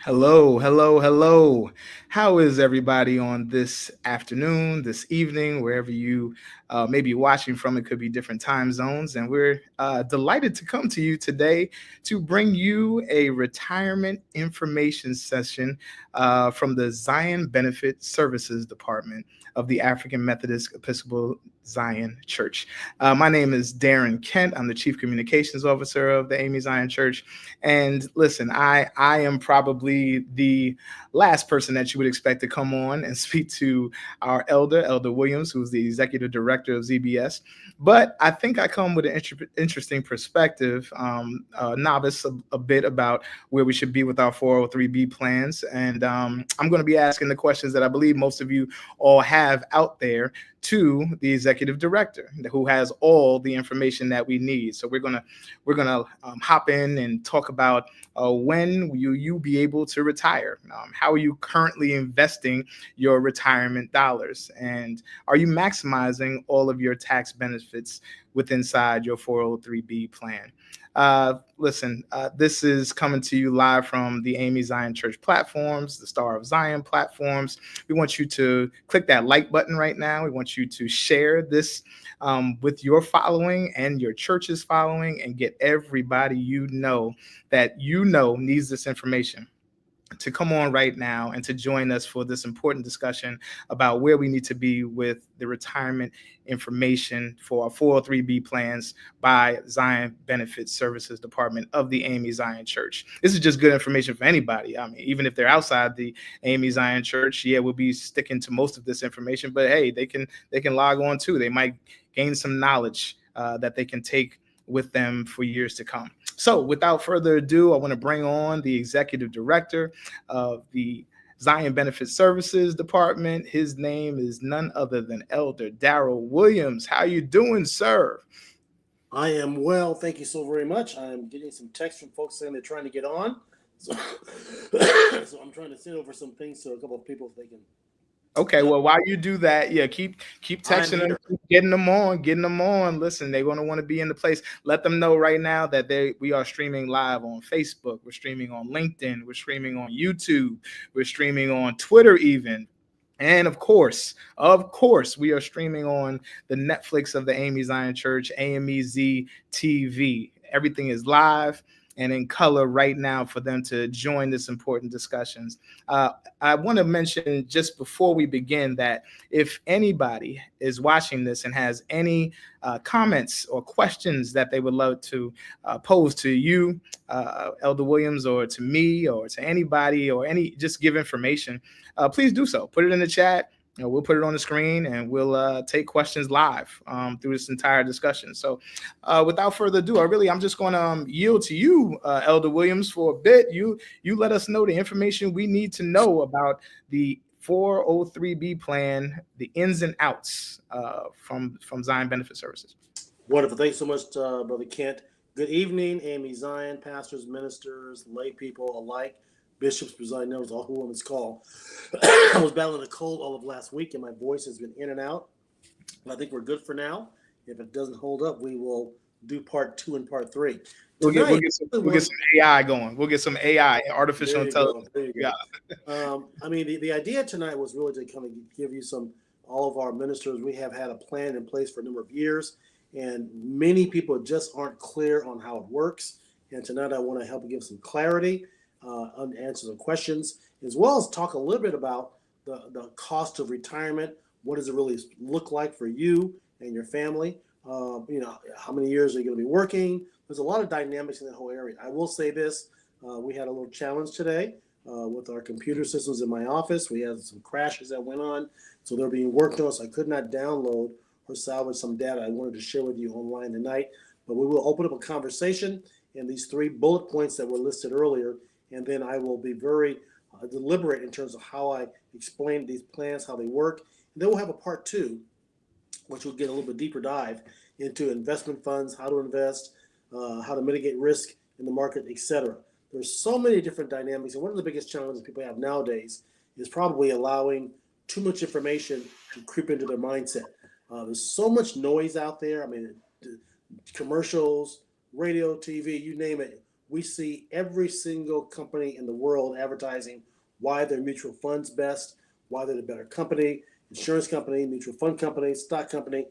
Hello, hello, hello. How is everybody on this afternoon, this evening, wherever you may be watching from? It could be different time zones. And we're delighted to come to you today to bring you a retirement information session from the Zion Benefit Services Department of the African Methodist Episcopal Zion Church. My name is Darin Kent. I'm the Chief Communications Officer of the A.M.E. Zion Church. And listen, I am probably the last person that you would expect to come on and speak to our Elder Williams, who's the Executive Director of ZBS. But I think I come with an interesting perspective, novice a bit about where we should be with our 403B plans. And I'm going to be asking the questions that I believe most of you all have out there to the executive director, who has all the information that we need. So we're gonna hop in and talk about when will you be able to retire? How are you currently investing your retirement dollars? And are you maximizing all of your tax benefits inside your 403B plan? Listen, this is coming to you live from the A.M.E. Zion Church platforms, the Star of Zion platforms. We want you to click that like button right now. We want you to share this with your following and your church's following, and get everybody that needs this information to come on right now and to join us for this important discussion about where we need to be with the retirement information for our 403B plans by Zion Benefit Services Department of the A.M.E. Zion Church. This is just good information for anybody. I mean, even if they're outside the A.M.E. Zion Church, we'll be sticking to most of this information, but hey, they can log on too. They might gain some knowledge that they can take with them for years to come. So without further ado, I want to bring on the Executive Director of the Zion Benefit Services Department. His name is none other than Elder Darrell Williams. How you doing, sir? I am well. Thank you so very much. I'm getting some texts from folks saying they're trying to get on. So, so I'm trying to send over some things to a couple of people if they can Okay, well, while you do that, yeah, keep I'm texting them, here. keep getting them on, getting them on. Listen, they're gonna want to be in the place. Let them know right now that we are streaming live on Facebook. We're streaming on LinkedIn. We're streaming on YouTube. We're streaming on Twitter, even. And of course, we are streaming on the Netflix of the A.M.E. Zion Church, A.M.E.Z TV. Everything is live and in color right now for them to join this important discussions. Uh, I want to mention just before we begin that if anybody is watching this and has any comments or questions that they would love to pose to you, Elder Williams, or to me, or to anybody, or just give information, please do so. Put it in the chat. We'll put it on the screen and we'll take questions live through this entire discussion. So without further ado, I'm just going to yield to you, Elder Williams, for a bit. You let us know the information we need to know about the 403B plan, the ins and outs from Zion Benefit Services. Wonderful. Thanks so much, Brother Kent. Good evening, A.M.E. Zion, pastors, ministers, lay people alike, bishops, presiding elders, all who on this call. I was battling a cold all of last week, and my voice has been in and out. But I think we're good for now. If it doesn't hold up, we will do part 2 and part 3. We'll get some AI going. We'll get some AI, artificial intelligence. There you go. I mean, the idea tonight was really to kind of give you all of our ministers. We have had a plan in place for a number of years, and many people just aren't clear on how it works. And tonight I want to help give some clarity, answer some questions, as well as talk a little bit about the cost of retirement. What does it really look like for you and your family? How many years are you going to be working? There's a lot of dynamics in that whole area. I will say this. We had a little challenge today with our computer systems in my office. We had some crashes that went on. So they're being worked on. So I could not download or salvage some data I wanted to share with you online tonight. But we will open up a conversation in these 3 bullet points that were listed earlier. And then I will be very deliberate in terms of how I explain these plans, how they work. And then we'll have a part 2, which will get a little bit deeper dive into investment funds, how to invest, how to mitigate risk in the market, etc. There's so many different dynamics. And one of the biggest challenges people have nowadays is probably allowing too much information to creep into their mindset. There's so much noise out there. I mean, commercials, radio, TV, you name it. We see every single company in the world advertising why their mutual fund's best, why they're the better company, insurance company, mutual fund company, stock company,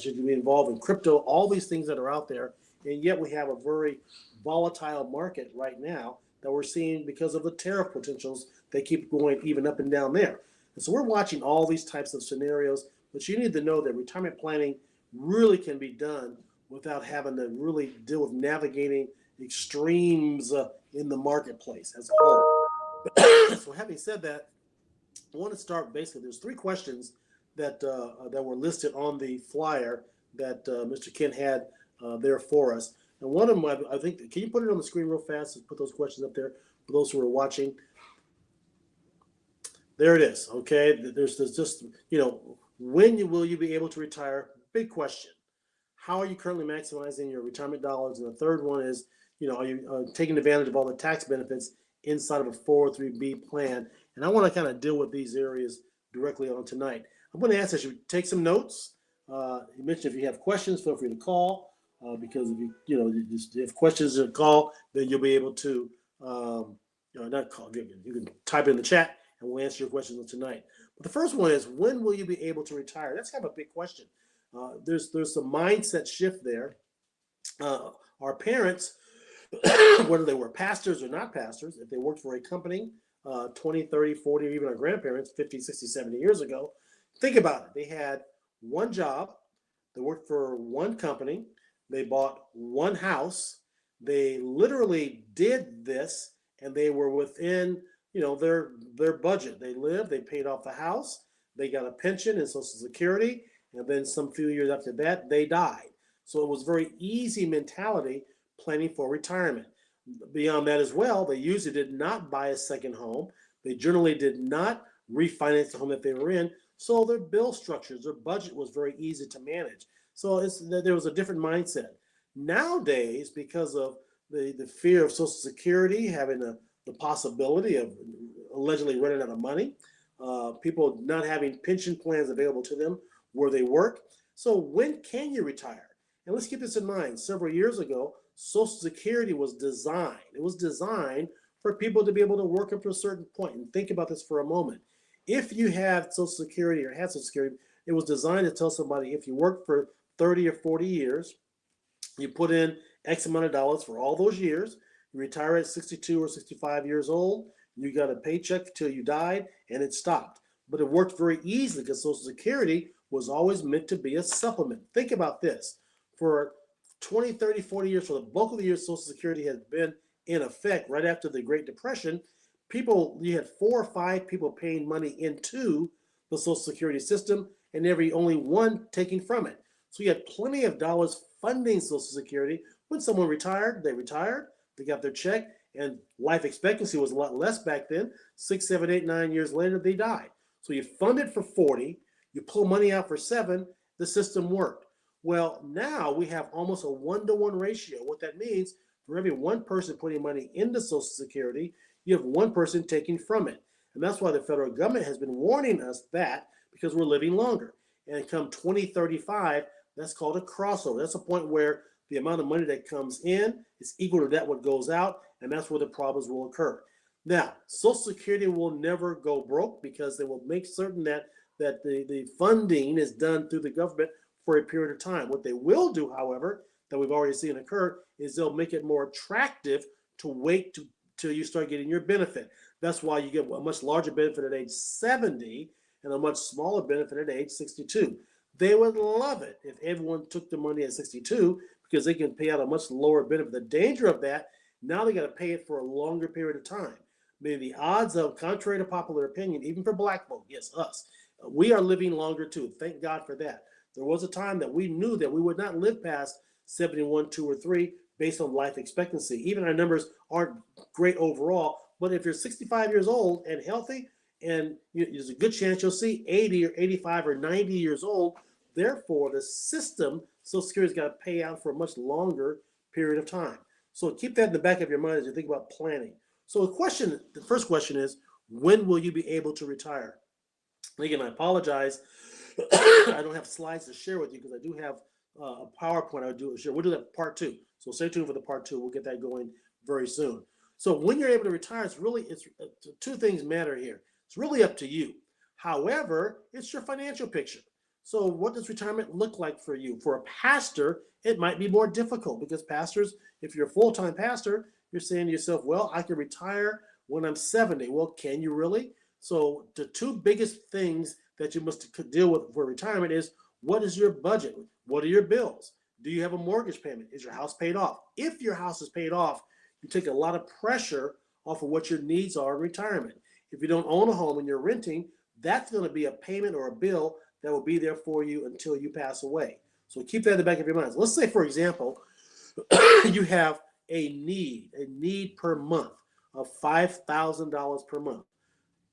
should you be involved in crypto, all these things that are out there. And yet we have a very volatile market right now that we're seeing because of the tariff potentials. They keep going even up and down there. And so we're watching all these types of scenarios, but you need to know that retirement planning really can be done without having to really deal with navigating extremes in the marketplace as a whole. So having said that, I want to start basically, there's 3 questions that were listed on the flyer that Mr. Kent had there for us. And one of them, I think, can you put it on the screen real fast and put those questions up there for those who are watching? There it is. Okay. There's just, when will you be able to retire? Big question. How are you currently maximizing your retirement dollars? And the third one is, are you taking advantage of all the tax benefits inside of a 403B plan? And I want to kind of deal with these areas directly on tonight. I'm going to ask that you take some notes. You mentioned if you have questions, feel free to call. Because if you have questions to call, then you'll be able to not call. You can type it in the chat, and we'll answer your questions tonight. But the first one is, when will you be able to retire? That's kind of a big question. There's some mindset shift there. Our parents, whether they were pastors or not pastors, if they worked for a company 20, 30, 40, or even our grandparents 50, 60, 70 years ago, think about it. They had one job. They worked for one company. They bought one house. They literally did this, and they were within, their budget. They lived. They paid off the house. They got a pension and Social Security, and then some few years after that, they died. So it was very easy mentality planning for retirement. Beyond that as well, they usually did not buy a second home. They generally did not refinance the home that they were in. So their bill structures, their budget was very easy to manage. So there was a different mindset. Nowadays, because of the fear of Social Security, having the possibility of allegedly running out of money, people not having pension plans available to them where they work. So when can you retire? And let's keep this in mind. Several years ago, Social Security was designed. It was designed for people to be able to work up to a certain point. And think about this for a moment. If you have Social Security or had Social Security, it was designed to tell somebody if you worked for 30 or 40 years, you put in X amount of dollars for all those years, you retire at 62 or 65 years old, you got a paycheck till you died, and it stopped. But it worked very easily because Social Security was always meant to be a supplement. Think about this. For 20, 30, 40 years, for the bulk of the years Social Security has been in effect right after the Great Depression, you had 4 or 5 people paying money into the Social Security system and only one taking from it. So you had plenty of dollars funding Social Security. When someone retired, they got their check, and life expectancy was a lot less back then. 6, 7, 8, 9 years later, they died. So you fund it for 40, you pull money out for 7, the system worked. Well, now we have almost a 1-to-1 ratio. What that means, for every one person putting money into Social Security, you have one person taking from it. And that's why the federal government has been warning us that, because we're living longer. And come 2035, that's called a crossover. That's a point where the amount of money that comes in is equal to that what goes out, and that's where the problems will occur. Now, Social Security will never go broke because they will make certain that the funding is done through the government for a period of time. What they will do, however, that we've already seen occur, is they'll make it more attractive to wait till you start getting your benefit. That's why you get a much larger benefit at age 70 and a much smaller benefit at age 62. They would love it if everyone took the money at 62 because they can pay out a much lower benefit. The danger of that, now they got to pay it for a longer period of time. I mean, the odds of, contrary to popular opinion, even for black folk, yes, us, we are living longer too. Thank God for that. There was a time that we knew that we would not live past 71, 2, or 3 based on life expectancy. Even our numbers aren't great overall, but if you're 65 years old and healthy, and there's a good chance you'll see 80 or 85 or 90 years old. Therefore, the system, Social Security's got to pay out for a much longer period of time. So keep that in the back of your mind as you think about planning. So the first question is, when will you be able to retire? And again, I apologize. I don't have slides to share with you because I do have a PowerPoint I would do to share. We'll do that part 2. So stay tuned for the part 2. We'll get that going very soon. So when you're able to retire, it's 2 things matter here. It's really up to you. However, it's your financial picture. So what does retirement look like for you? For a pastor, it might be more difficult because pastors, if you're a full-time pastor, you're saying to yourself, well, I can retire when I'm 70. Well, can you really? So the 2 biggest things that you must deal with for retirement is, what is your budget? What are your bills? Do you have a mortgage payment? Is your house paid off? If your house is paid off, you take a lot of pressure off of what your needs are in retirement. If you don't own a home and you're renting, that's going to be a payment or a bill that will be there for you until you pass away. So keep that in the back of your mind. Let's say, for example, you have a need per month of $5,000 per month,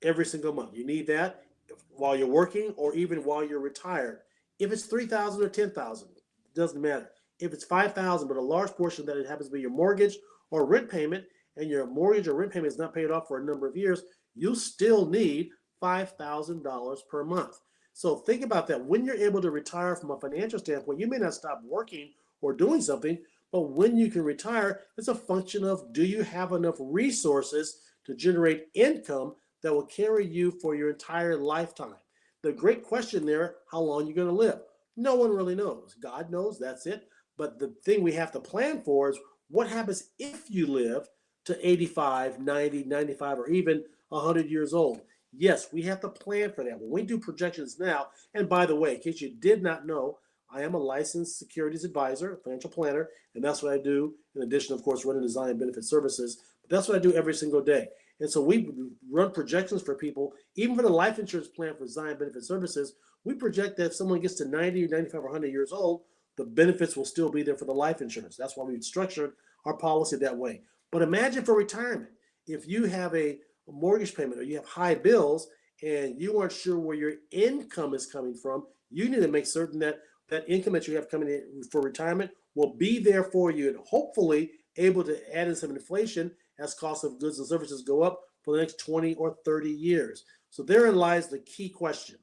every single month. You need that while you're working or even while you're retired. If it's $3,000 or $10,000, it doesn't matter. If it's $5,000, but a large portion that it happens to be your mortgage or rent payment, and your mortgage or rent payment is not paid off for a number of years, you still need $5,000 per month. So think about that. When you're able to retire from a financial standpoint, you may not stop working or doing something, but when you can retire, it's a function of, do you have enough resources to generate income that will carry you for your entire lifetime? The great question there, how long you're going to live? No one really knows. God knows, that's it. But the thing we have to plan for is, what happens if you live to 85, 90, 95, or even 100 years old? Yes, we have to plan for that. When we do projections now, and by the way, in case you did not know, I am a licensed securities advisor, financial planner, and that's what I do, in addition, of course, running design and benefit services. But that's what I do every single day. And so we run projections for people, even for the life insurance plan for design and benefit services. We project that if someone gets to 90, 95, or 100 years old, the benefits will still be there for the life insurance. That's why we've structured our policy that way. But imagine for retirement, if you have a mortgage payment or you have high bills and you aren't sure where your income is coming from, you need to make certain that that income that you have coming in for retirement will be there for you and hopefully able to add in some inflation as costs of goods and services go up for the next 20 or 30 years. So therein lies the key question.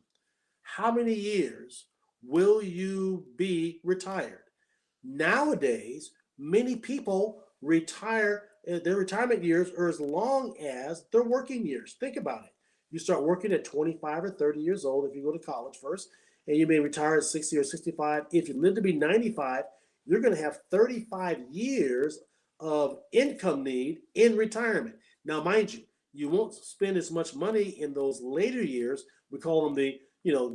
How many years will you be retired? Nowadays, many people retire, their retirement years are as long as their working years. Think about it. You start working at 25 or 30 years old if you go to college first, and you may retire at 60 or 65. If you live to be 95, you're going to have 35 years of income need in retirement. Now, mind you, you won't spend as much money in those later years. We call them the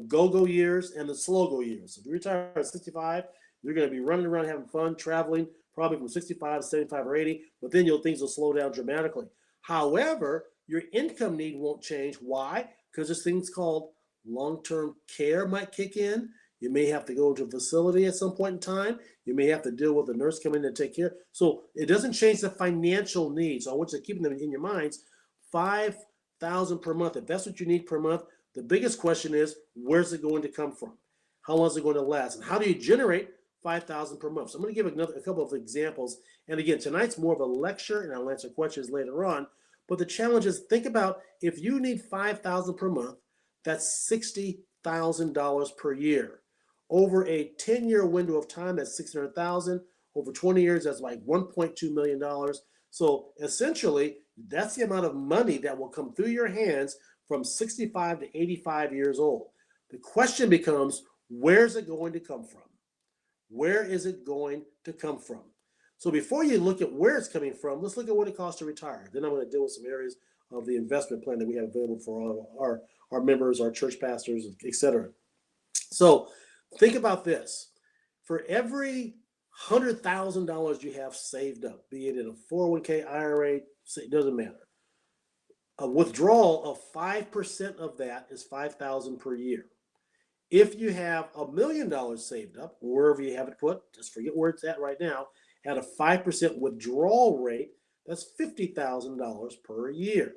go-go years and the slow-go years. If you retire at 65, you're going to be running around having fun, traveling, probably from 65 to 75 or 80, but then things will slow down dramatically. However, your income need won't change. Why? Because there's things called long-term care might kick in. You may have to go to a facility at some point in time. You may have to deal with a nurse coming in to take care. So it doesn't change the financial needs. So I want you to keep them in your minds. $5,000 per month. If that's what you need per month, the biggest question is, where's it going to come from? How long is it going to last? And how do you generate $5,000 per month? So I'm going to give a couple of examples. And again, tonight's more of a lecture, and I'll answer questions later on. But the challenge is, think about if you need $5,000 per month, that's $60,000 per year. Over a 10-year window of time, that's $600,000. Over 20 years, that's like $1.2 million. So essentially, that's the amount of money that will come through your hands from 65 to 85 years old. The question becomes, where's it going to come from? Where is it going to come from? So before you look at where it's coming from, let's look at what it costs to retire. Then I'm going to deal with some areas of the investment plan that we have available for all of our members, our church pastors, etc. So think about this. For every $100,000 you have saved up, be it in a 401k, IRA, it doesn't matter. A withdrawal of 5% of that is $5,000 per year. If you have $1 million saved up, wherever you have it put, just forget where it's at right now, at a 5% withdrawal rate, that's $50,000 per year.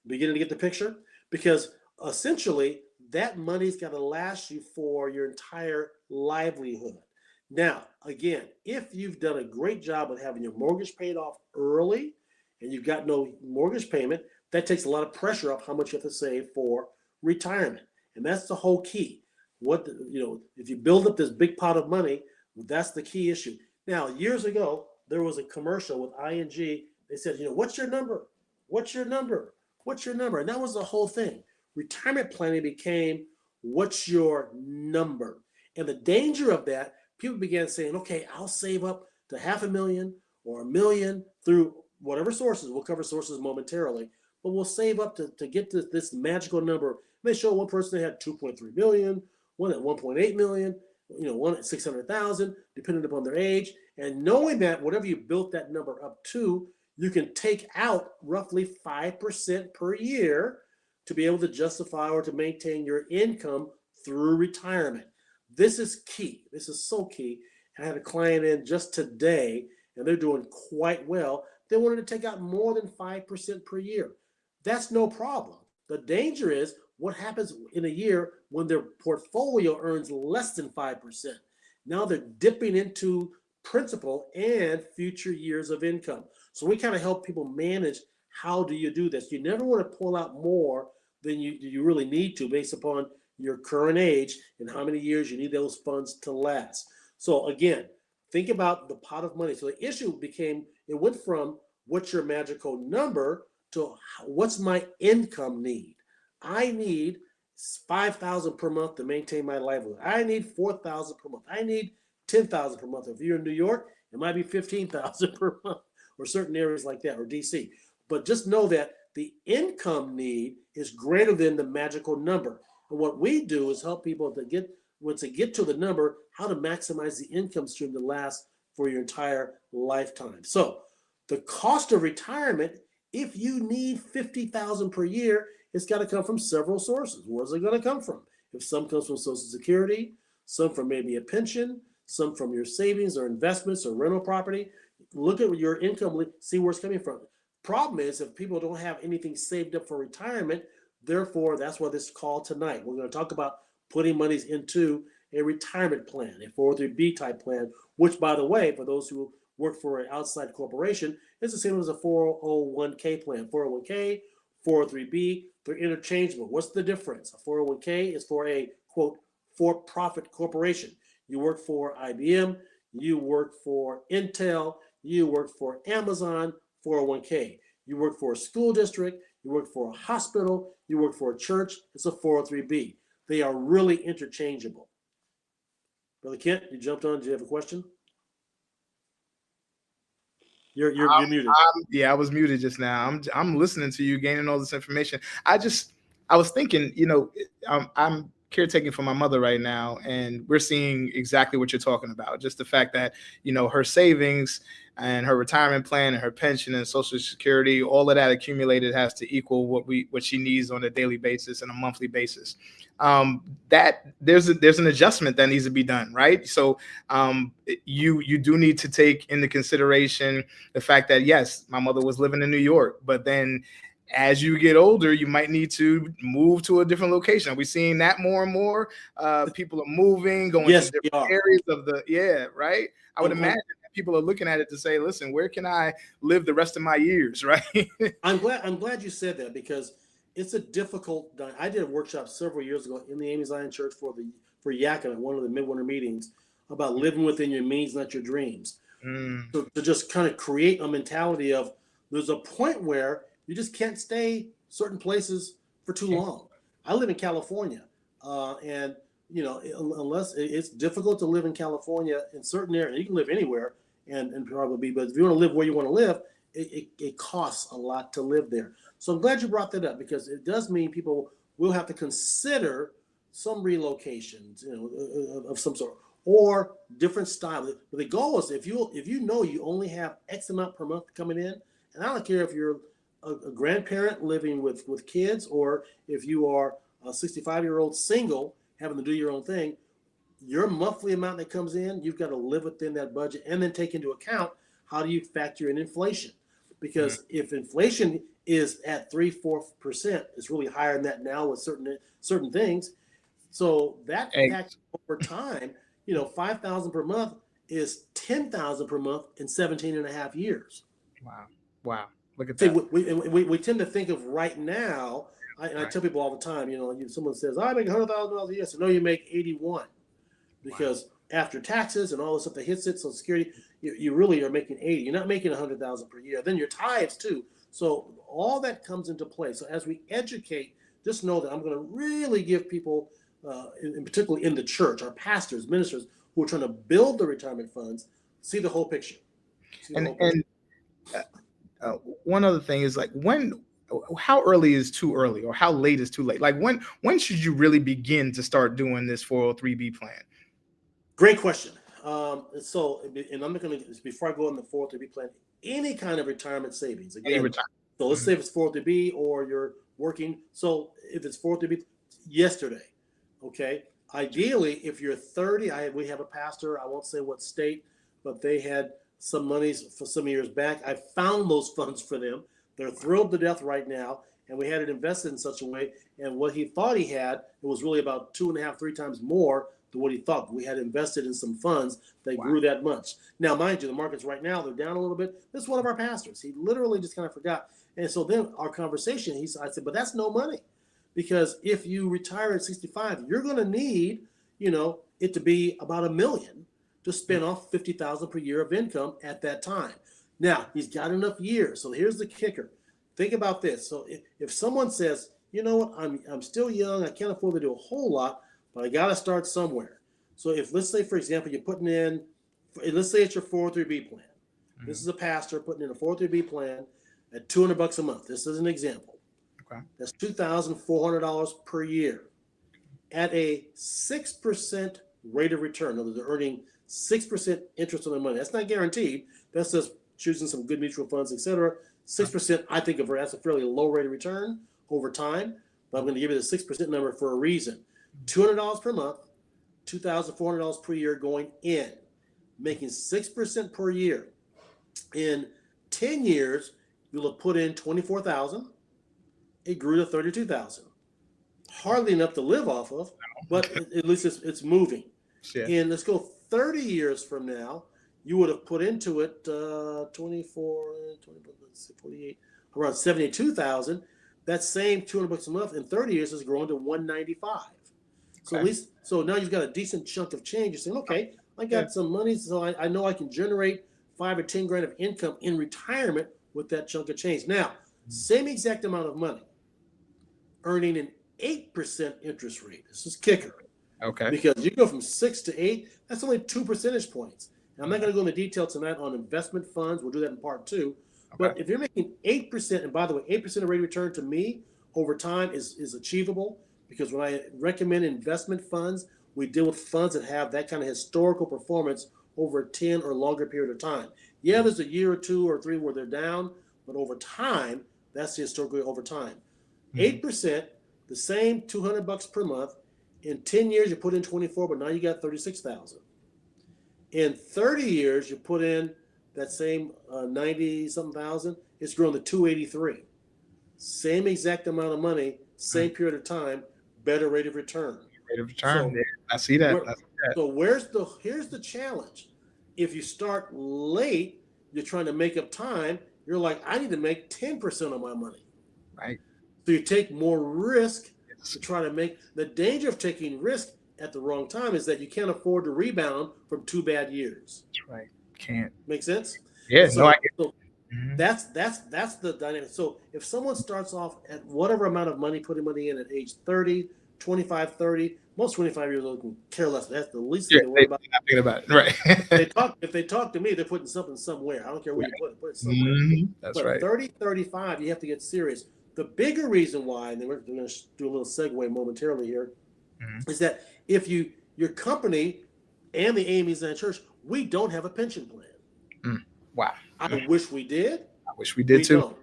Beginning to get the picture? Because essentially, that money's got to last you for your entire livelihood. Now, again, if you've done a great job of having your mortgage paid off early and you've got no mortgage payment, that takes a lot of pressure off how much you have to save for retirement. And that's the whole key. If you build up this big pot of money, that's the key issue. Now, years ago, there was a commercial with ING. They said, what's your number? What's your number? What's your number? And that was the whole thing. Retirement planning became, what's your number? And the danger of that, people began saying, okay, I'll save up to $500,000 or $1 million through whatever sources. We'll cover sources momentarily, but we'll save up to get to this magical number. They show one person that had 2.3 million, one at 1.8 million, one at 600,000, depending upon their age. And knowing that whatever you built that number up to, you can take out roughly 5% per year to be able to justify or to maintain your income through retirement. This is key. This is so key. I had a client in just today, and they're doing quite well. They wanted to take out more than 5% per year. That's no problem. The danger is what happens in a year when their portfolio earns less than 5%. Now they're dipping into principal and future years of income. So we kind of help people manage, how do you do this? You never want to pull out more than you really need to based upon your current age and how many years you need those funds to last. So again, think about the pot of money. So the issue it went from what's your magical number to what's my income need. I need $5,000 per month to maintain my livelihood. I need $4,000 per month. I need $10,000 per month. If you're in New York, it might be $15,000 per month, or certain areas like that, or DC. But just know that the income need is greater than the magical number. And what we do is help people to get to the number, how to maximize the income stream to last for your entire lifetime. So the cost of retirement, if you need $50,000 per year, it's got to come from several sources. Where's it going to come from? If some comes from Social Security, some from maybe a pension, some from your savings or investments or rental property. Look at your income, see where it's coming from. Problem is, if people don't have anything saved up for retirement, therefore, that's why this call tonight. We're going to talk about putting monies into a retirement plan, a 403B type plan, which, by the way, for those who work for an outside corporation, is the same as a 401k plan. 401k, 403B, They're interchangeable. What's the difference? A 401k is for a, quote, for-profit corporation. You work for IBM, you work for Intel, you work for Amazon, 401k. You work for a school district, you work for a hospital, you work for a church, it's a 403b. They are really interchangeable. Brother Kent, you jumped on. Do you have a question? You're muted. Yeah, I was muted just now. I'm listening to you, gaining all this information. I was thinking, I'm caretaking for my mother right now, and we're seeing exactly what you're talking about. Just the fact that her savings and her retirement plan and her pension and Social Security, all of that accumulated has to equal what she needs on a daily basis and a monthly basis. That there's an adjustment that needs to be done, right? So you do need to take into consideration the fact that, yes, my mother was living in New York, but then as you get older, you might need to move to a different location. We're seeing that more and more. People are moving, going to different areas of right? I would imagine that people are looking at it to say, listen, where can I live the rest of my years, right? I'm glad you said that, because it's a difficult. I did a workshop several years ago in the A.M.E Zion Church for Yakima, one of the midwinter meetings, about living within your means, not your dreams. So to just kind of create a mentality of, there's a point where you just can't stay certain places for too long. I live in California, and unless it's difficult to live in California in certain areas, you can live anywhere and probably, but if you want to live where you want to live, it costs a lot to live there. So I'm glad you brought that up, because it does mean people will have to consider some relocations, of some sort, or different style. But the goal is, if you know you only have X amount per month coming in, and I don't care if you're a grandparent living with kids, or if you are a 65-year-old single having to do your own thing, your monthly amount that comes in, you've got to live within that budget, and then take into account, how do you factor in inflation? Because if inflation is at 3-4%, it's really higher than that now with certain things. So that impacts over time. $5,000 per month is $10,000 per month in 17 and a half years. Wow. Look at that. We tend to think of right now, I tell people all the time, someone says, I make $100,000 a year. So no, you make 81, because after taxes and all the stuff that hits it, Social Security, you really are making 80. You're not making 100,000 per year. Then your tithes too. So all that comes into play. So as we educate, just know that I'm going to really give people, in particularly in the church, our pastors, ministers who are trying to build the retirement funds, see the whole picture. One other thing is, like, how early is too early, or how late is too late? Like, when should you really begin to start doing this 403b plan? Great question. So, and I'm not going to, before I go on the 403b plan, any kind of retirement savings. Again, so let's say if it's 403b or you're working. So if it's 403b, yesterday, okay. Ideally, if you're 30, we have a pastor, I won't say what state, but they had some monies for some years back. I found those funds for them. They're thrilled to death right now, and we had it invested in such a way. And what he thought he had, it was really about 2.5, 3 times more than what he thought. We had invested in some funds that grew that much. Now, mind you, the markets right now, they're down a little bit. This is one of our pastors. He literally just kind of forgot. And so then our conversation, I said, but that's no money. Because if you retire at 65, you're going to need, it to be about $1 million to spin off $50,000 per year of income at that time. Now, he's got enough years. So here's the kicker. Think about this. So if someone says, you know what, I'm still young, I can't afford to do a whole lot, but I got to start somewhere. So if, let's say, for example, you're putting in, let's say it's your 403b plan. This is a pastor putting in a 403b plan at $200 a month. This is an example. Okay. That's $2,400 per year at a 6% rate of return. In other words, they're earning 6% interest on their money. That's not guaranteed. That's just choosing some good mutual funds, etc. 6%, I think of that's a fairly low rate of return over time, but I'm going to give you the 6% number for a reason. $200 per month, $2,400 per year going in, making 6% per year. In 10 years, you'll have put in $24,000. It grew to $32,000. Hardly enough to live off of, but at least it's moving. Yeah. And let's go 30 years from now, you would have put into it 48, around $72,000. that same $200 a month in 30 years is growing to 195. So at Okay. least, so now you've got a decent chunk of change. You're saying, okay, I Yeah. got some money, so I know I can generate 5 or 10 grand of income in retirement with that chunk of change. Now, same exact amount of money, earning an 8% interest rate. This is kicker Okay. because you go from 6 to 8. That's only 2 percentage points. And I'm not going to go into detail tonight on investment funds. We'll do that in part 2. Okay. But if you're making 8%, and by the way, 8% of rate of return to me over time is achievable, because when I recommend investment funds, we deal with funds that have that kind of historical performance over a 10 or longer period of time. Yeah, there's a year or 2 or 3 where they're down, but over time, that's the historically over time. 8%, the same $200 per month. In 10 years, you put in 24, but now you got 36,000. In 30 years, you put in that same 90 something thousand. It's grown to 283. Same exact amount of money, same period of time, better rate of return. Rate of return. So, Yeah, I see that. I see that. so here's the challenge. If you start late, you're trying to make up time. You're like, I need to make 10% of my money. Right. So you take more risk Yes. to try to make. The danger of taking risk at the wrong time is that you can't afford to rebound from 2 bad years. That's right. Can't. Make sense? Yeah. And No, I so, get. so Mhm. that's the dynamic. So if someone starts off at whatever amount of money, putting money in at age 30, 25, 30, most 25 years old can care less. That's the least Yeah, thing they worry about. they're not thinking about it. Right. If they talk to me, they're putting something somewhere. I don't care where you put it somewhere. That's But right. 30, 35, you have to get serious. The bigger reason why, and then we're going to do a little segue momentarily here, is that if your company and the A.M.Es in the church, we don't have a pension plan. Wow. I wish we did. I wish we did We too. don't.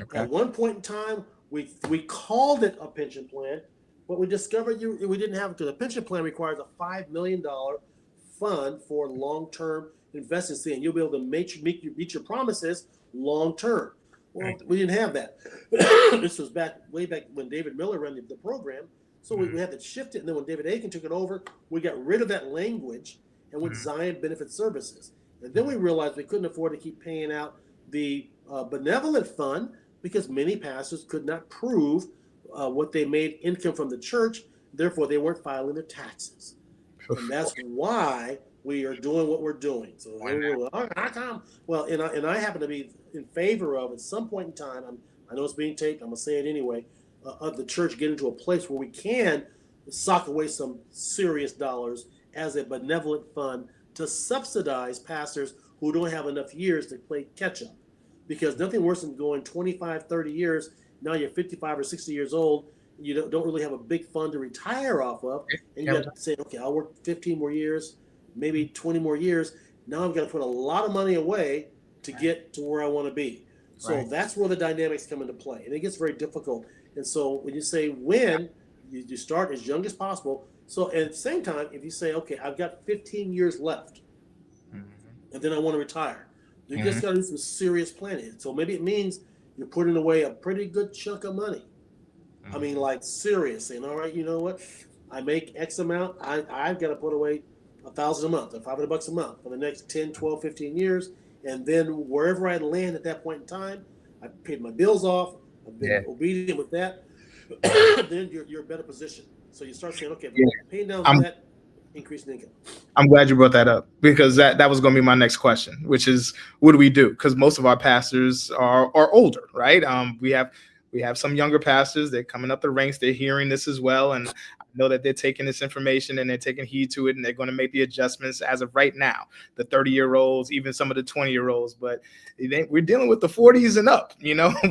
Okay. At one point in time, we called it a pension plan, but we discovered we didn't have it, because a pension plan requires a $5 million fund for long-term investing, and you'll be able to meet your promises long-term. Well, we didn't have that. This was way back when David Miller ran the program. So we had to shift it. And then when David Aiken took it over, we got rid of that language and went Zion Benefit Services. And then we realized we couldn't afford to keep paying out the benevolent fund, because many pastors could not prove what they made income from the church. Therefore, they weren't filing their taxes. And that's why we are doing what we're doing. So how come? Well, and I happen to be in favor of, at some point in time, I know it's being taped, I'm going to say it anyway, of the church getting to a place where we can sock away some serious dollars as a benevolent fund to subsidize pastors who don't have enough years to play catch up. Because nothing worse than going 25, 30 years, now you're 55 or 60 years old, you don't really have a big fund to retire off of, and you got to say, okay, I'll work 15 more years, maybe 20 more years. Now I've got to put a lot of money away to get to where I want to be. So that's where the dynamics come into play, and it gets very difficult. And so when you say you start as young as possible. So at the same time, if you say, okay, I've got 15 years left, and then I want to retire, you just got to do some serious planning. So maybe it means you're putting away a pretty good chunk of money. I mean, like, serious, saying, all right, you know what? I make X amount. I've got to put away $1,000 a month or $500 a month for the next 10, 12, 15 years. And then wherever I land at that point in time, I paid my bills off. I've been obedient with that. Then you're in a better position. So you start saying, okay, paying down that, increasing income. I'm glad you brought that up, because that was going to be my next question, which is, what do we do? Because most of our pastors are older, right? We have some younger pastors. They're coming up the ranks. They're hearing this as well, and I know that they're taking this information and they're taking heed to it, and they're going to make the adjustments as of right now. The 30-year-olds, even some of the 20-year-olds, but we're dealing with the 40s and up,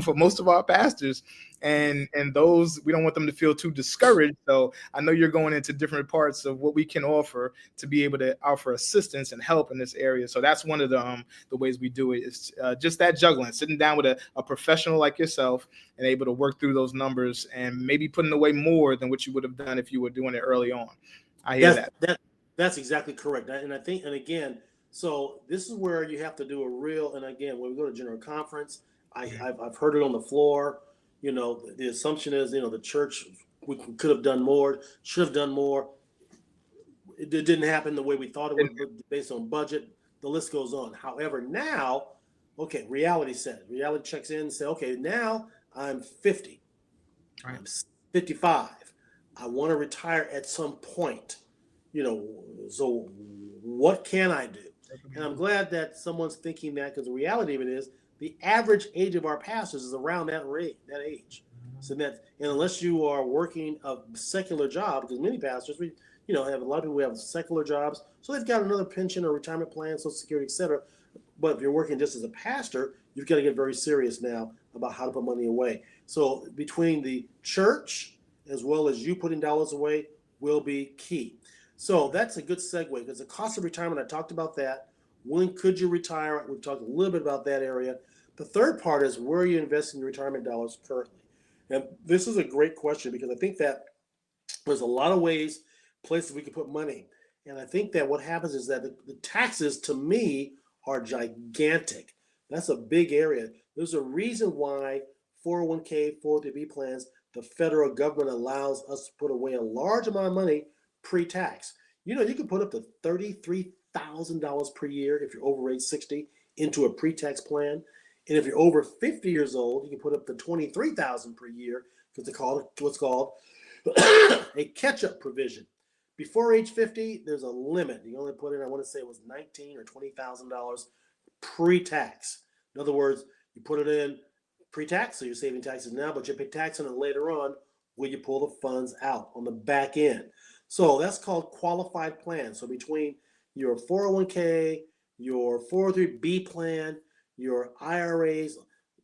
for most of our pastors. And those, we don't want them to feel too discouraged. So I know you're going into different parts of what we can offer to be able to offer assistance and help in this area. So that's one of the ways we do it, is just that juggling, sitting down with a professional like yourself and able to work through those numbers and maybe putting away more than what you would have done if you were doing it early on. I hear that. That's exactly correct. And I think, and again, so this is where you have to do a real, and again, when we go to general conference, I've heard it on the floor. The assumption is, the church could have done more, should have done more. It didn't happen the way we thought it would, based on budget. The list goes on. However, now, okay, reality checks in and say, okay, now I'm 50. Right. I'm 55. I want to retire at some point. So what can I do? And I'm glad that someone's thinking that, because the reality of it is the average age of our pastors is around that rate, that age. So that, and unless you are working a secular job, because many pastors, we have a lot of people who have secular jobs, so they've got another pension or retirement plan, Social Security, etc. But if you're working just as a pastor, you've got to get very serious now about how to put money away. So between the church as well as you putting dollars away will be key. So that's a good segue, because the cost of retirement, I talked about that. When could you retire? We've talked a little bit about that area. The third part is, where are you investing your retirement dollars currently? And this is a great question, because I think that there's a lot of ways, places we can put money. And I think that what happens is that the taxes, to me, are gigantic. That's a big area. There's a reason why 401k, 403b plans, the federal government allows us to put away a large amount of money pre-tax. You can put up to $33,000 per year if you're over age 60 into a pre-tax plan. And if you're over 50 years old, you can put up to $23,000 per year, because they call it what's called a catch-up provision. Before age 50, there's a limit. You only put in, I want to say it was $19,000 or $20,000 pre-tax. In other words, you put it in pre-tax, so you're saving taxes now, but you pay tax on it later on when you pull the funds out on the back end. So that's called qualified plan. So between your 401k, your 403b plan, your IRAs,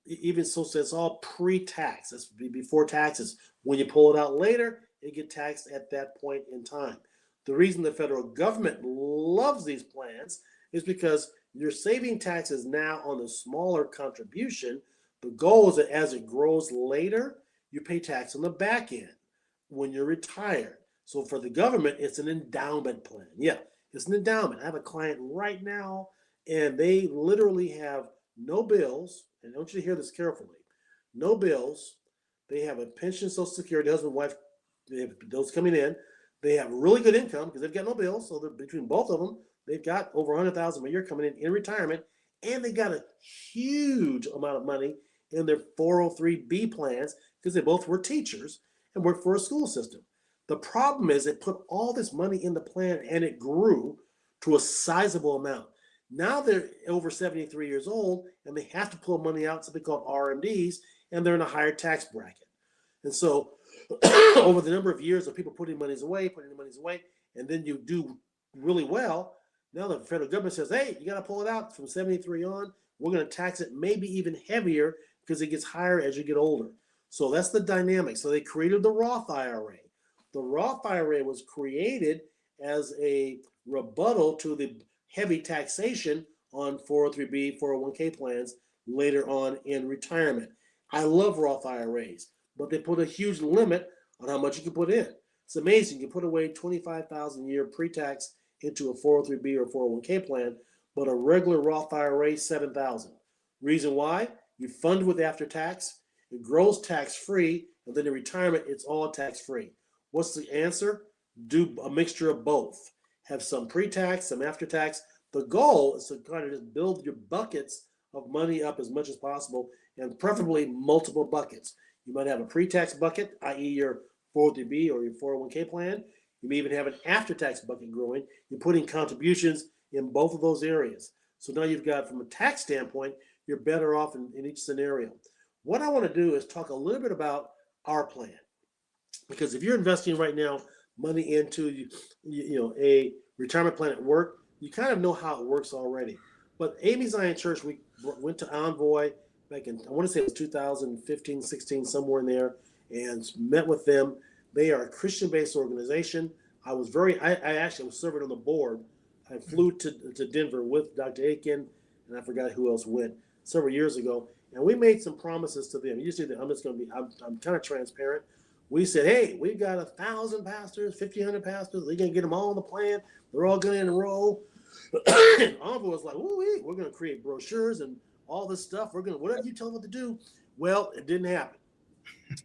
even so, it's all pre-tax. That's before taxes. When you pull it out later, it gets taxed at that point in time. The reason the federal government loves these plans is because you're saving taxes now on the smaller contribution. The goal is that as it grows later, you pay tax on the back end when you're retired. So for the government, it's an endowment plan. Yeah, it's an endowment. I have a client right now, and they literally have no bills. And I want you to hear this carefully. No bills. They have a pension, Social Security, husband, wife, they have those coming in. They have really good income because they've got no bills. So between both of them, they've got over $100,000 a year coming in retirement, and they got a huge amount of money in their 403b plans, because they both were teachers and worked for a school system. The problem is, it put all this money in the plan, and it grew to a sizable amount. Now they're over 73 years old, and they have to pull money out, something called RMDs, and they're in a higher tax bracket. And so over the number of years of people putting monies away, and then you do really well, now the federal government says, hey, you got to pull it out from 73 on. We're going to tax it maybe even heavier, because it gets higher as you get older. So that's the dynamic. So they created the Roth IRA. The Roth IRA was created as a rebuttal to the heavy taxation on 403b, 401k plans later on in retirement. I love Roth IRAs, but they put a huge limit on how much you can put in. It's amazing. You put away $25,000 a year pre-tax into a 403b or 401k plan, but a regular Roth IRA, $7,000. Reason why? You fund with after tax, it grows tax-free, and then in retirement, it's all tax-free. What's the answer? Do a mixture of both. Have some pre-tax, some after-tax. The goal is to kind of just build your buckets of money up as much as possible, and preferably multiple buckets. You might have a pre-tax bucket, i.e. your 403b or your 401k plan. You may even have an after-tax bucket growing. You're putting contributions in both of those areas. So now you've got, from a tax standpoint, you're better off in each scenario. What I want to do is talk a little bit about our plan. Because if you're investing right now money into a retirement plan at work, you kind of know how it works already. But A.M.E. Zion Church, we went to Envoy back in, I want to say it was 2015, 16, somewhere in there, and met with them. They are a Christian-based organization. I actually was serving on the board. I flew to Denver with Dr. Aiken, and I forgot who else went, several years ago. And we made some promises to them. Usually I'm kind of transparent. We said, hey, we've got 1,000 pastors, 1,500 pastors. We're going to get them all on the plan. They're all going to enroll. And Envoy was like, we're going to create brochures and all this stuff. Whatever you tell them what to do. Well, it didn't happen.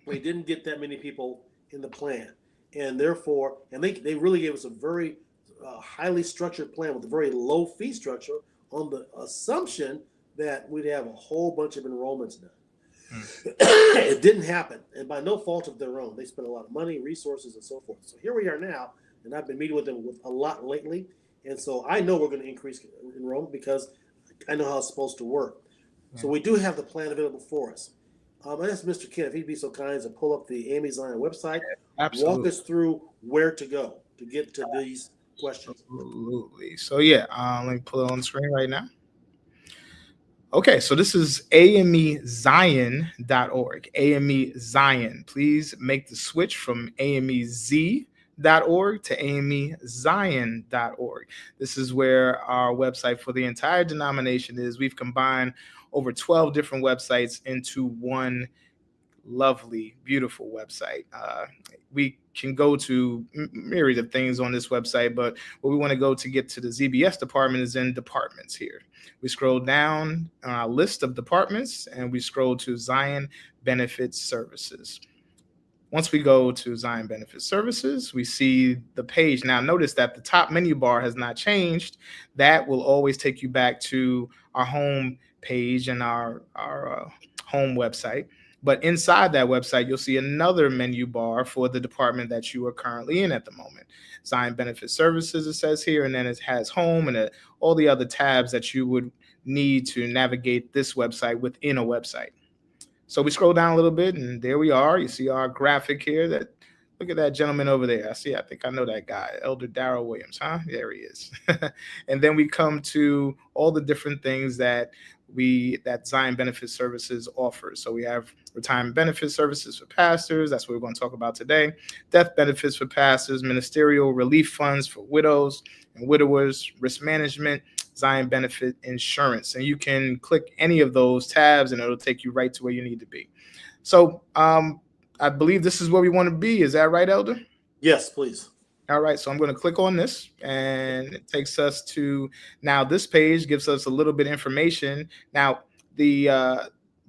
We didn't get that many people in the plan. And therefore, they really gave us a very highly structured plan with a very low fee structure on the assumption that we'd have a whole bunch of enrollments done. Mm. It didn't happen, and by no fault of their own. They spent a lot of money, resources, and so forth. So here we are now, and I've been meeting with them with a lot lately, and so I know we're going to increase enrollment because I know how it's supposed to work. So Yeah. we do have the plan available for us. I asked Mr. Kent if he'd be so kind as to pull up the A.M.E Zion website, walk Absolutely. us through where to go to get to these questions. Absolutely. So yeah, let me pull it on the screen right now. Okay, so this is amezion.org. AME Zion. Please make the switch from amez.org to amezion.org. This is where our website for the entire denomination is. We've combined over 12 different websites into one lovely, beautiful website. We can go to myriad of things on this website, but what we want to go to get to the ZBS department is in departments here. We scroll down on our list of departments and we scroll to Zion Benefits Services. Once we go to Zion Benefit Services, we see the page. Now, notice that the top menu bar has not changed. That will always take you back to our home page and our home website. But inside that website, you'll see another menu bar for the department that you are currently in at the moment. Zion Benefit Services, it says here, and then it has home and all the other tabs that you would need to navigate this website within a website. So we scroll down a little bit, and there we are. You see our graphic here. That look at that gentleman over there. I think I know that guy, Elder Darrell Williams, huh? There he is. And then we come to all the different things that Zion Benefit Services offers. So we have retirement benefit services for pastors. That's what we're going to talk about today. Death benefits for pastors, ministerial relief funds for widows and widowers, risk management, Zion Benefit Insurance. And you can click any of those tabs and it'll take you right to where you need to be. So I believe this is where we want to be. Is that right, Elder? Yes, please. All right, so I'm going to click on this and it takes us to now this page gives us a little bit of information. Now,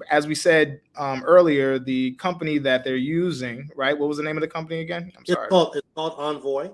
as we said earlier, the company that they're using, right? What was the name of the company again? I'm sorry. It's called Envoy.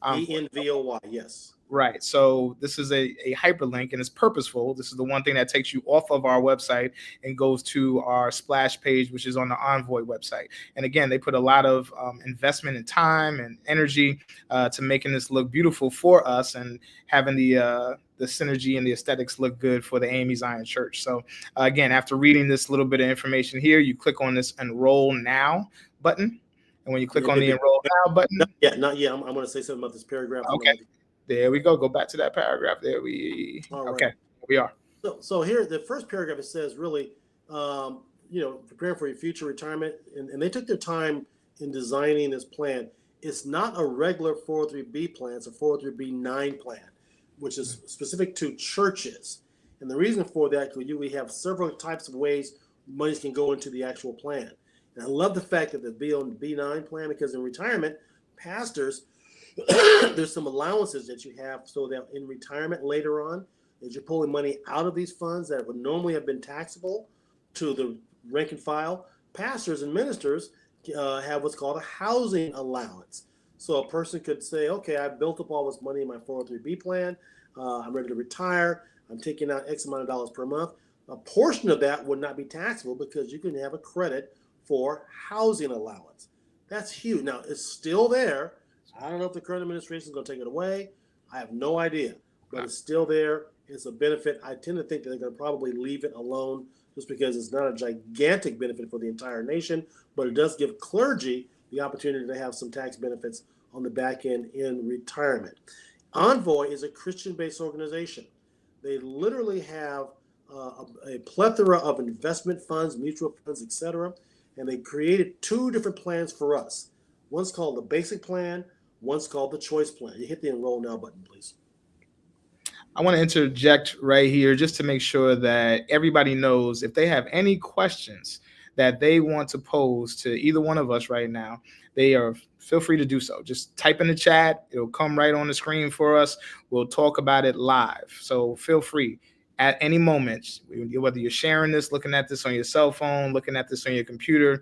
ENVOY. Yes. Right. So this is a hyperlink and it's purposeful. This is the one thing that takes you off of our website and goes to our splash page, which is on the Envoy website. And again, they put a lot of investment and time and energy to making this look beautiful for us and having the synergy and the aesthetics look good for the A.M.E Zion Church. So again, after reading this little bit of information here, you click on this Enroll Now button. And when you click on the Enroll Now button. Not yet. I'm going to say something about this paragraph. Okay. There we go. Go back to that paragraph. Okay. Here we are. So here, the first paragraph, it says really, prepare for your future retirement. And they took their time in designing this plan. It's not a regular 403B plan. It's a 403B9 plan, which is specific to churches. And the reason for that, we have several types of ways monies can go into the actual plan. And I love the fact that the B9 plan, because in retirement, pastors, there's some allowances that you have so that in retirement later on, as you're pulling money out of these funds that would normally have been taxable to the rank and file, pastors and ministers have what's called a housing allowance. So a person could say, okay, I built up all this money in my 403B plan. I'm ready to retire. I'm taking out X amount of dollars per month. A portion of that would not be taxable because you can have a credit for housing allowance. That's huge. Now, it's still there. I don't know if the current administration is going to take it away. I have no idea, but it's still there. It's a benefit. I tend to think that they're going to probably leave it alone just because it's not a gigantic benefit for the entire nation, but it does give clergy the opportunity to have some tax benefits on the back end in retirement. Envoy is a Christian-based organization. They literally have a plethora of investment funds, mutual funds, etc., and they created two different plans for us. One's called the basic plan. One's called the choice plan. You hit the Enroll Now button, please. I want to interject right here just to make sure that everybody knows if they have any questions that they want to pose to either one of us right now, feel free to do so. Just type in the chat. It'll come right on the screen for us. We'll talk about it live. So feel free. at any moment, whether you're sharing this, looking at this on your cell phone, looking at this on your computer,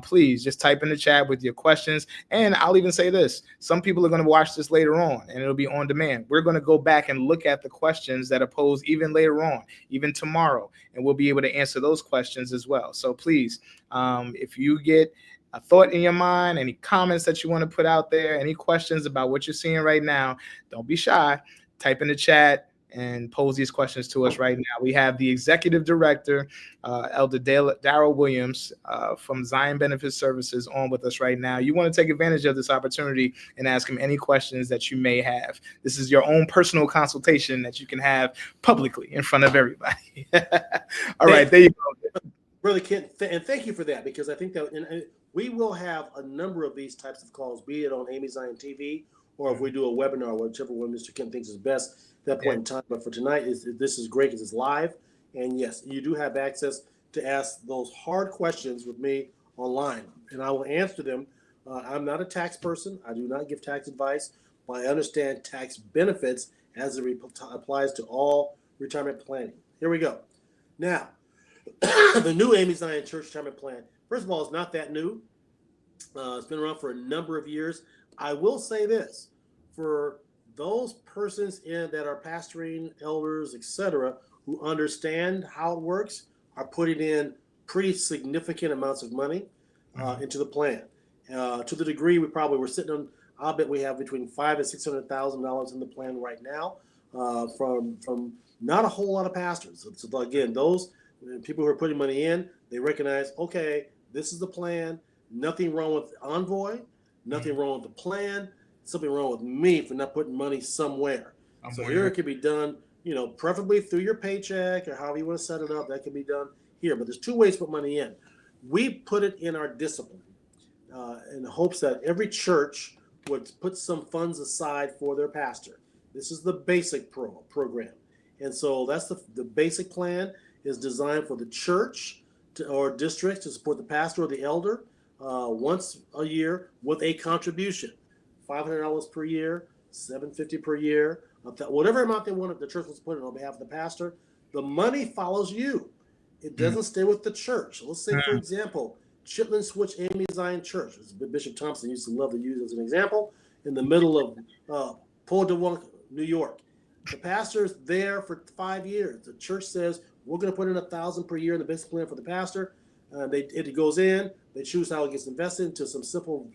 please just type in the chat with your questions. And I'll even say this: some people are going to watch this later on, and it'll be on demand. We're going to go back and look at the questions that are posed even later on, even tomorrow, and we'll be able to answer those questions as well. So please, if you get a thought in your mind, any comments that you want to put out there, any questions about what you're seeing right now, don't be shy. Type in the chat and pose these questions to us right now. We have the executive director, Elder Darrell Williams from Zion Benefit Services on with us right now. You want to take advantage of this opportunity and ask him any questions that you may have. This is your own personal consultation that you can have publicly in front of everybody. All right, there you go. Brother Kent, and thank you for that, because I think that we will have a number of these types of calls, be it on A.M.E. Zion TV, or if we do a webinar, whichever one Mr. Kent thinks is best at that point in time. But for tonight, this is great because it's live. And yes, you do have access to ask those hard questions with me online, and I will answer them. I'm not a tax person. I do not give tax advice, but I understand tax benefits as it applies to all retirement planning. Here we go. Now, the new A.M.E. Zion Church Retirement Plan, first of all, it's not that new. It's been around for a number of years. I will say this: for those persons that are pastoring, elders, etc., who understand how it works, are putting in pretty significant amounts of money into the plan. To the degree we're sitting on, I'll bet we have between $500,000 and $600,000 in the plan right now from not a whole lot of pastors. So again, those people who are putting money in, they recognize, okay, this is the plan. Nothing wrong with Envoy. Nothing wrong with the plan. Something wrong with me for not putting money somewhere. So here it can be done, preferably through your paycheck or however you want to set it up. That can be done here. But there's two ways to put money in. We put it in our discipline in the hopes that every church would put some funds aside for their pastor. This is the basic program. And so that's the basic plan is designed for the church or district to support the pastor or the elder once a year with a contribution, $500 per year, $750 per year, whatever amount they wanted the church was putting on behalf of the pastor. The money follows you. It doesn't stay with the church. Let's say, for example, Chitlin Switch A.M.E. Zion Church, as Bishop Thompson used to love to use as an example, in the middle of Paul DeWonk, New York. The pastor's there for 5 years. The church says, we're going to put in $1,000 per year in the basic plan for the pastor. It goes in. They choose how it gets invested into some simple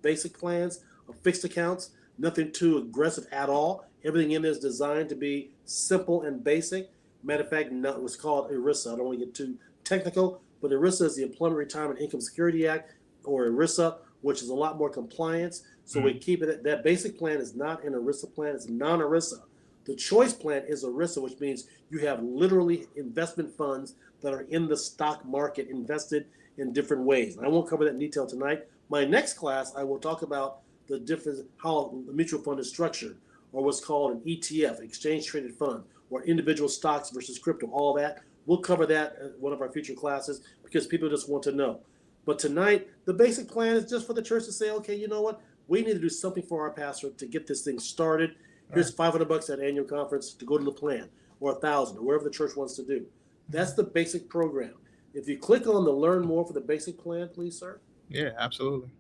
basic plans of fixed accounts. Nothing too aggressive at all. Everything in there is designed to be simple and basic. Matter of fact, it was called ERISA. I don't want to get too technical, but ERISA is the Employment Retirement Income Security Act, or ERISA, which is a lot more compliance. So we keep it. That basic plan is not an ERISA plan. It's non-ERISA. The choice plan is ERISA, which means you have literally investment funds that are in the stock market invested in different ways. And I won't cover that in detail tonight. My next class, I will talk about the difference, how the mutual fund is structured, or what's called an ETF, exchange traded fund, or individual stocks versus crypto, all that. We'll cover that at one of our future classes because people just want to know. But tonight, the basic plan is just for the church to say, okay, you know what? We need to do something for our pastor to get this thing started. Here's $500 at annual conference to go to the plan, or $1,000, or whatever the church wants to do. That's the basic program. If you click on the learn more for the basic plan, please, sir. Yeah, absolutely.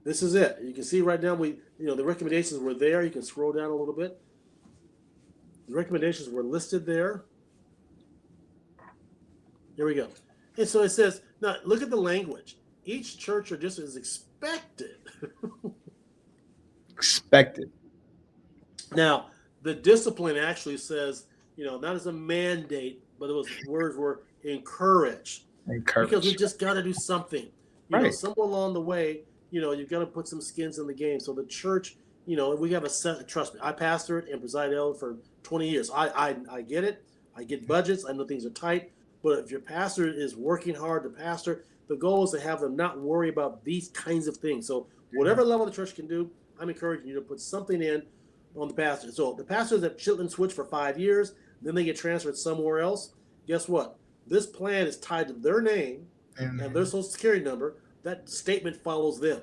This is it. You can see right now the recommendations were there. You can scroll down a little bit. The recommendations were listed there. Here we go. And so it says, now look at the language. Each church or district is expected. Expected. Now, the discipline actually says, not as a mandate, but words were encouraged. Because we just got to do something. Somewhere along the way, you've got to put some skins in the game. So the church, we have trust me, I pastored and presided elder for 20 years. I get it. I get budgets. I know things are tight. But if your pastor is working hard to pastor, the goal is to have them not worry about these kinds of things. So whatever level the church can do, I'm encouraging you to put something in on the pastor. So the pastors at Chitlin Switch for 5 years, then they get transferred somewhere else. Guess what? This plan is tied to their name and their social security number. That statement follows them.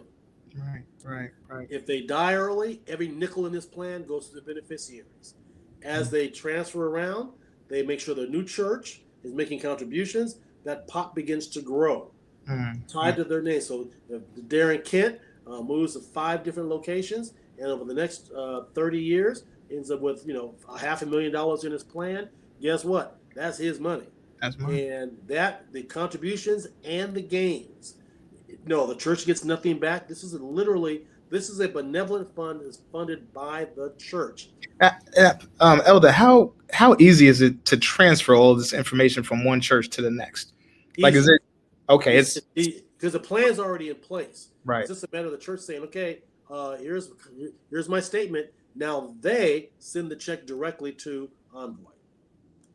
Right. If they die early, every nickel in this plan goes to the beneficiaries. As they transfer around, they make sure the new church is making contributions. That pot begins to grow, tied to their name. So the Darin Kent moves to 5 different locations, and over the next 30 years, ends up with $500,000 in his plan. Guess what? That's his money, That's mine. and that the contributions and the gains. No, the church gets nothing back. This is a benevolent fund that's funded by the church. Elder, how easy is it to transfer all this information from one church to the next? Like, is Easy. it okay? It's Because the plan's already in place. right. It's just a matter of the church saying, okay, here's my statement. Now they send the check directly to Envoy.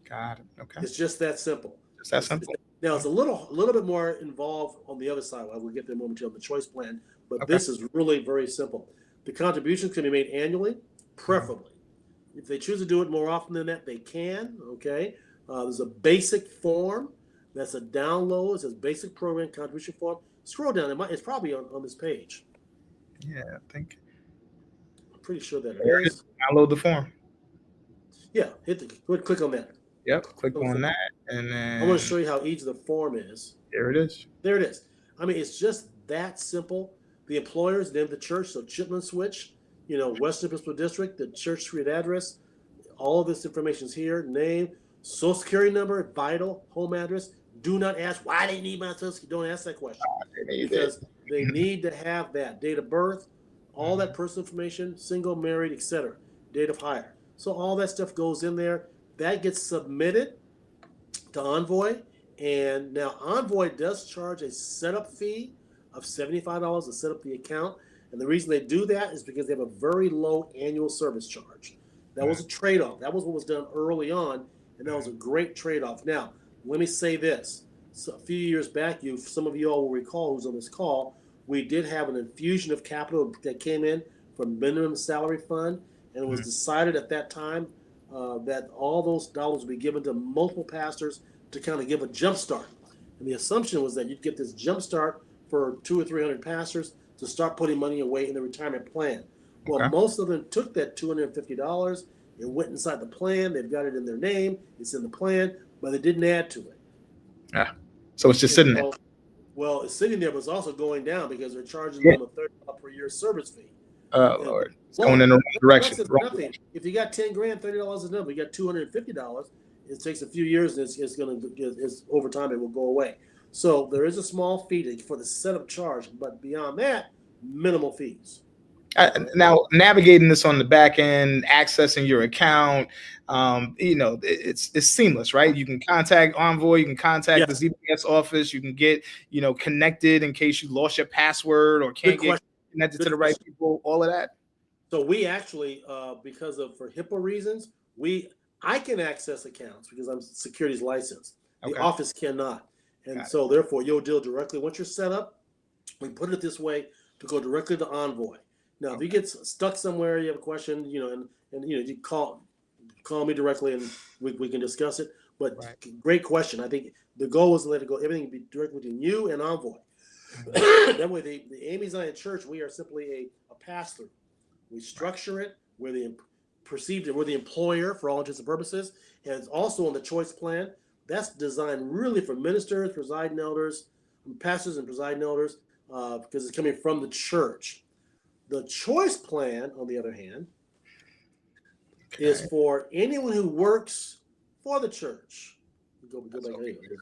Got it. Okay. It's just that simple. It's that simple. Now it's a little bit more involved on the other side. We'll get there momentarily on the choice plan, but Okay. this is really very simple. The contributions can be made annually, preferably. If they choose to do it more often than that, they can. Okay. There's a basic form. That's a download. It says basic program contribution form. Scroll down. It's probably on this page. Yeah, I think. I'm pretty sure that it There it is. is. Download the form. Yeah, click on that. Yep. Click on that, and I then want to show you how easy the form is. there it is. There it is. I mean, it's just that simple. The employers, name the church, so Chitlin Switch, Western Episcopal District, the church street address, all of this information is here. Name, social security number, vital, home address. Do not ask why they need my social security. Don't ask that question because they need to have that date of birth, all that personal information, single, married, etc. Date of hire. So all that stuff goes in there. That gets submitted to Envoy, and now Envoy does charge a setup fee of $75 to set up the account. And the reason they do that is because they have a very low annual service charge. That was a trade-off. That was what was done early on, and that was a great trade-off. Now, let me say this. So a few years back, some of you all will recall who's on this call, we did have an infusion of capital that came in from minimum salary fund, and it was decided at that time that all those dollars would be given to multiple pastors to kind of give a jump start. And the assumption was that you'd get this jump start for 200 or 300 pastors to start putting money away in the retirement plan. Well, most of them took that $250. It went inside the plan. They've got it in their name. It's in the plan, but they didn't add to it. Yeah. So it's just sitting there. Well, it's sitting there, but it's also going down because they're charging them a $30 per year service fee. Oh, Lord. It's going in the wrong direction. Nothing. If you got 10 grand, $30 is enough. If you got $250, it takes a few years, and it's over time it will go away. So there is a small fee for the setup charge, but beyond that, minimal fees. Now, navigating this on the back end, accessing your account, it's seamless, right? You can contact Envoy, you can contact the ZBS office, you can get, connected in case you lost your password or can't get connected to the right people, all of that. So we actually, for HIPAA reasons, I can access accounts because I'm securities licensed. The office cannot. And so therefore you'll deal directly. Once you're set up, we put it this way to go directly to Envoy. Now, if you get stuck somewhere, you have a question, and you call me directly and we can discuss it. But great question. I think the goal was to let it go. Everything be directly between you and Envoy. That way, the A.M.E Zion Church, we are simply a pass-through. We structure it. We're the employer for all intents and purposes. And it's also on the choice plan. That's designed really for ministers, presiding elders, pastors and presiding elders, because it's coming from the church. The choice plan, on the other hand, is for anyone who works for the church. Go back here.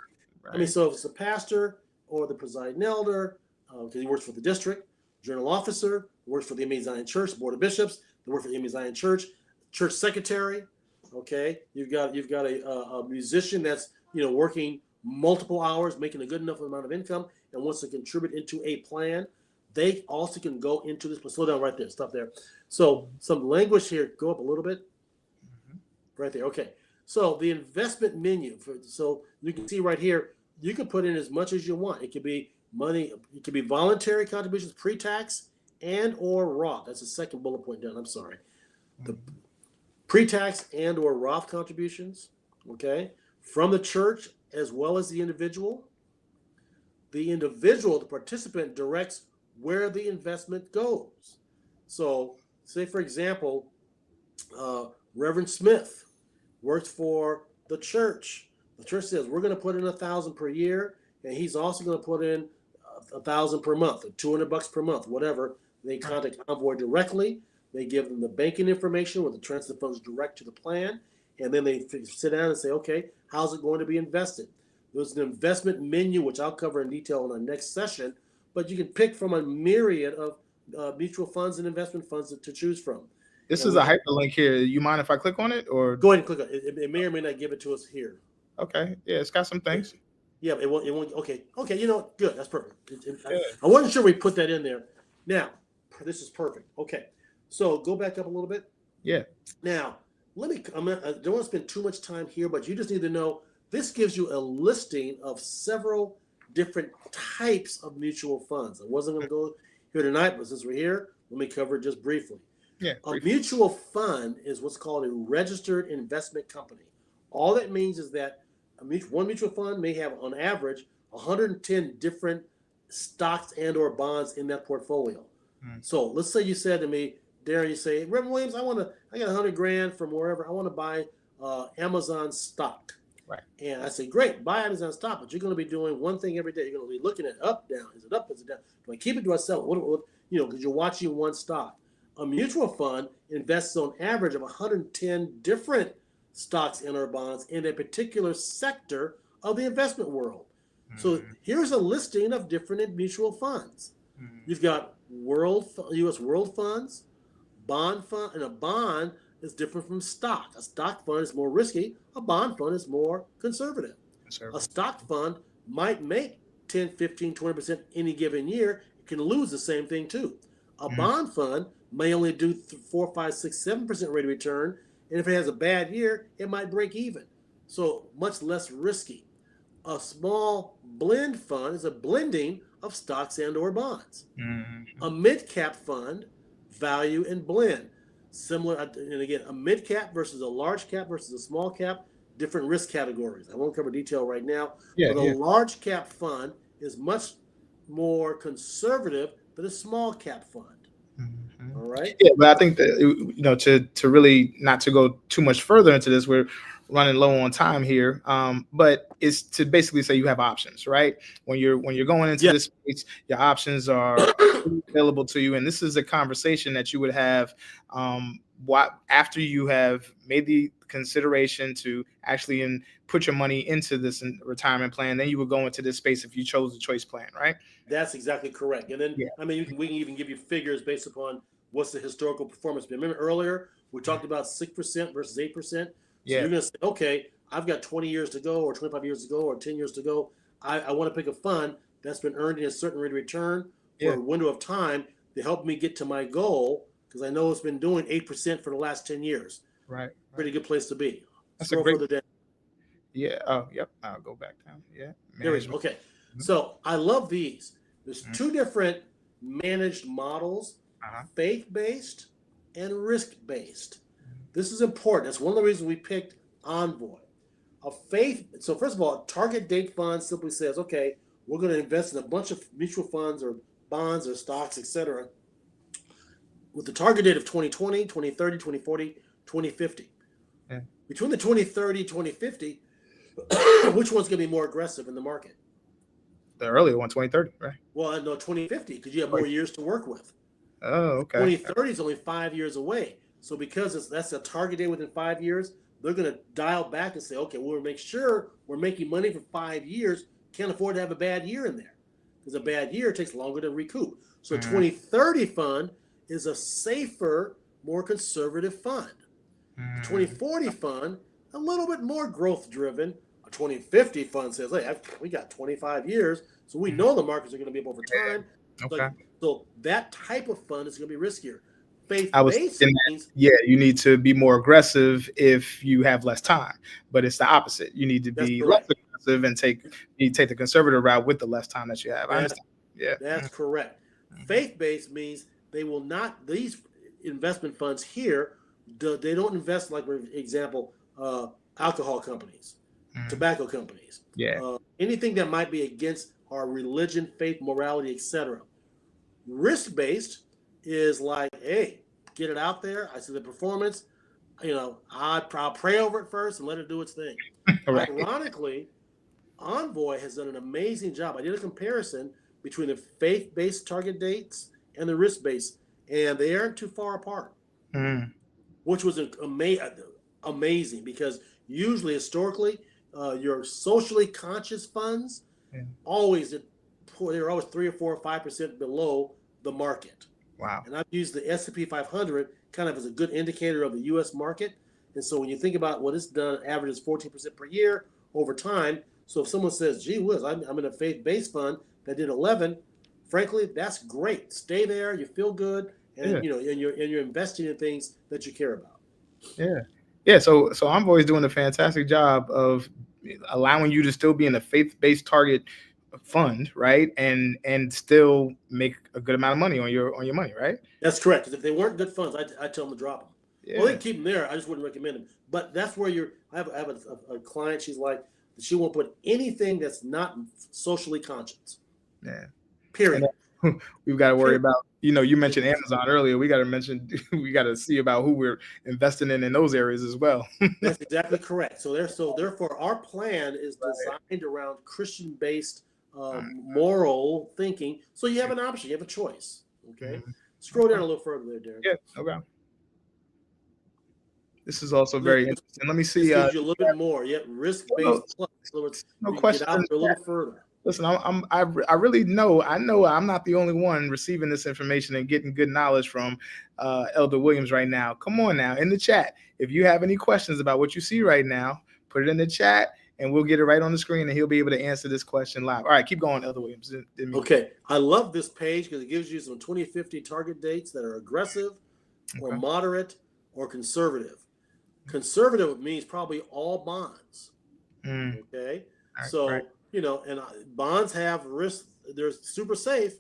I mean, so if it's a pastor or the presiding elder, because he works for the district, journal officer, works for the A.M.E Zion Church, board of bishops, they work for the A.M.E Zion Church, church secretary. Okay, you've got a musician that's working multiple hours, making a good enough amount of income, and wants to contribute into a plan. They also can go into this. But slow down right there. Stop there. So some language here. Go up a little bit. Right there. Okay. So the investment menu. So you can see right here. You can put in as much as you want. It could be money. It could be voluntary contributions, pre-tax, and or Roth. That's the second bullet point down. I'm sorry. The pre-tax and or Roth contributions. Okay, from the church as well as the individual. The participant, directs where the investment goes. So, say for example, Reverend Smith works for the church. The church says we're going to put in $1,000 per year, and he's also going to put in $1,000 per month, or $200 per month, whatever. They contact Envoy directly. They give them the banking information with the transfer funds direct to the plan, and then they sit down and say, okay, how's it going to be invested? There's an investment menu, which I'll cover in detail in our next session, but you can pick from a myriad of mutual funds and investment funds to choose from. This is a hyperlink here. You mind if I click on it, or go ahead and click on it? It may or may not give it to us here. Okay, yeah, it's got some things. Yeah, it won't. Okay. You know, good. That's perfect. I wasn't sure we put that in there. Now, this is perfect. Okay, so go back up a little bit. Yeah. Now, I don't want to spend too much time here, but you just need to know this gives you a listing of several different types of mutual funds. I wasn't going to go here tonight, but since we're here, let me cover it just briefly. Yeah. A mutual fund is what's called a registered investment company. All that means is that one mutual fund may have, on average, 110 different stocks and or bonds in that portfolio. So let's say you said to me, Darin, you say, Reverend Williams, I got $100,000 from wherever. I want to buy Amazon stock. Right. And I say, great, buy Amazon stock, but you're going to be doing one thing every day. You're going to be looking at up, down. Is it up? Is it down? Do I keep it? Do I sell it? Because you're watching one stock. A mutual fund invests on average of 110 different stocks and or bonds in a particular sector of the investment world. So here's a listing of different mutual funds. You've got U.S. world funds, bond fund, and a bond is different from stock. A stock fund is more risky. A bond fund is more conservative. A stock fund might make 10, 15, 20% any given year. It can lose the same thing too. A bond fund may only do 4, 5, 6, 7% rate of return. And if it has a bad year, it might break even. So much less risky. A small blend fund is a blending of stocks and or bonds. A mid-cap fund, value and blend. Similar, and again, a mid-cap versus a large cap versus a small cap, different risk categories. I won't cover detail right now, but a large cap fund is much more conservative than a small cap fund. All right. Yeah, but I think that to really not to go too much further into this, we're running low on time here. But it's to basically say you have options, right? When you're going into this space, your options are available to you, and this is a conversation that you would have after you have made the consideration to actually put your money into this retirement plan. Then you would go into this space if you chose the choice plan, right? That's exactly correct. And then we can even give you figures based upon what's the historical performance been. Remember earlier we talked about 6% versus 8%. So you're going to say, okay, I've got 20 years to go, or 25 years to go, or 10 years to go. I want to pick a fund that's been earned in a certain rate of return for a window of time to help me get to my goal, because I know it's been doing 8% for the last 10 years. Right. Pretty good place to be. That's a great. Yeah. Oh, yep. I'll go back down. Yeah. There we go. Okay. So I love these. There's two different managed models, faith-based and risk-based. This is important. That's one of the reasons we picked Envoy. So first of all, target date fund simply says, okay, we're going to invest in a bunch of mutual funds or bonds or stocks, etc., with the target date of 2020, 2030, 2040, 2050. Between the 2030, 2050, which one's going to be more aggressive in the market? The earlier one, 2030, right? Well, no, 2050, because you have more years to work with. Oh, okay. 2030 is only 5 years away. So because that's a target date within 5 years, they're going to dial back and say, okay, we'll make sure we're making money for 5 years. Can't afford to have a bad year in there, because a bad year takes longer to recoup. So 2030 fund is a safer, more conservative fund. The 2040 fund, a little bit more growth driven. A 2050 fund says, hey, we got 25 years, so we know the markets are going to be up over time. Okay. So that type of fund is going to be riskier. Faith-based means, you need to be more aggressive if you have less time, but it's the opposite. You need to be less aggressive and take the conservative route with the less time that you have. I understand. Yeah, that's correct. Faith-based means they will not. These investment funds here, they don't invest, like for example, alcohol companies, tobacco companies, anything that might be against our religion, faith, morality, etc. Risk-based is like, hey, get it out there. I see the performance. I'll pray over it first and let it do its thing. Right. Ironically, Envoy has done an amazing job. I did a comparison between the faith-based target dates and the risk-based, and they aren't too far apart, which was amazing because usually, historically, your socially conscious funds always they're always 3 or 4 or 5% below the market. Wow. And I've used the S&P 500 kind of as a good indicator of the U.S. market. And so when you think about what it's done, averages 14% per year over time. So if someone says, "Gee whiz, I'm in a faith-based fund that did 11," frankly, that's great. Stay there. You feel good, and and you're investing in things that you care about. Yeah. So Envoy is doing a fantastic job of allowing you to still be in a faith-based target fund, right? And still make a good amount of money on your money, right? That's correct. Because if they weren't good funds, I tell them to drop them. Yeah. Well, they can keep them there. I just wouldn't recommend them. But that's where I have a client. She's like, she won't put anything that's not socially conscious. Yeah. Period. We've got to worry about, you mentioned Amazon earlier. We got to see about who we're investing in those areas as well. That's exactly correct. So therefore, our plan is designed around Christian-based moral thinking. So you have an option. You have a choice. Okay. Mm-hmm. Scroll down a little further there, Darin. Yeah. Okay. This is also very interesting. Let me see. This gives you a little bit more. Yep. Risk-based plus. In other words, no question. Get out there a little further. Listen, I really know I'm not the only one receiving this information and getting good knowledge from Elder Williams right now. Come on now, in the chat. If you have any questions about what you see right now, put it in the chat and we'll get it right on the screen and he'll be able to answer this question live. All right, keep going, Elder Williams. Okay, I love this page because it gives you some 2050 target dates that are aggressive or moderate or conservative. Conservative means probably all bonds. Okay, so and bonds have risk. They're super safe,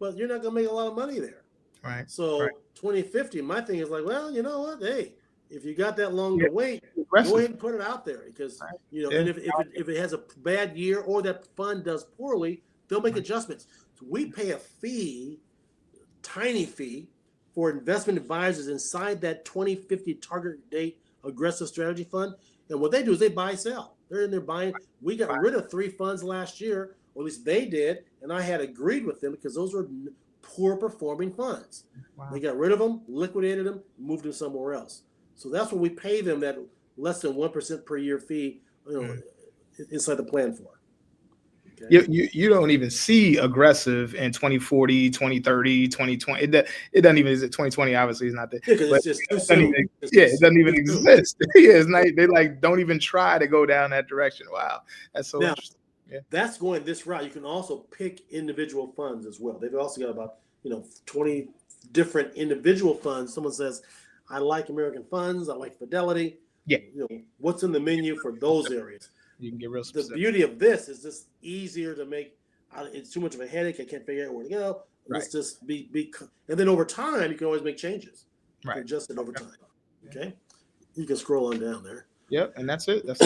but you're not going to make a lot of money there. Right. So 2050, my thing is like, well, you know what? Hey, if you got that long to wait, go ahead and put it out there because and if it has a bad year or that fund does poorly, they'll make adjustments. So we pay a fee, tiny fee, for investment advisors inside that 2050 target date aggressive strategy fund, and what they do is they buy sell. They're in there buying. We got rid of 3 funds last year, or at least they did, and I had agreed with them because those were poor performing funds. Wow. They got rid of them, liquidated them, moved them somewhere else. So that's what we pay them that less than 1% per year fee, inside the plan for. Okay. You don't even see aggressive in 2040, 2030, 2020. It doesn't even, is it 2020? Obviously, it's not there. Yeah, because it's just too soon. It doesn't even exist. It's not, they don't even try to go down that direction. Wow, that's so interesting. Yeah. That's going this route. You can also pick individual funds as well. They've also got about 20 different individual funds. Someone says, "I like American funds. I like Fidelity." Yeah. What's in the menu for those areas? You can get real specific. The beauty of this is just easier to make. It's too much of a headache. I can't figure out where to go. Let's just be, and then over time you can always make changes. Right. Adjust it over time. Okay. You can scroll on down there. Yep, and that's it. That's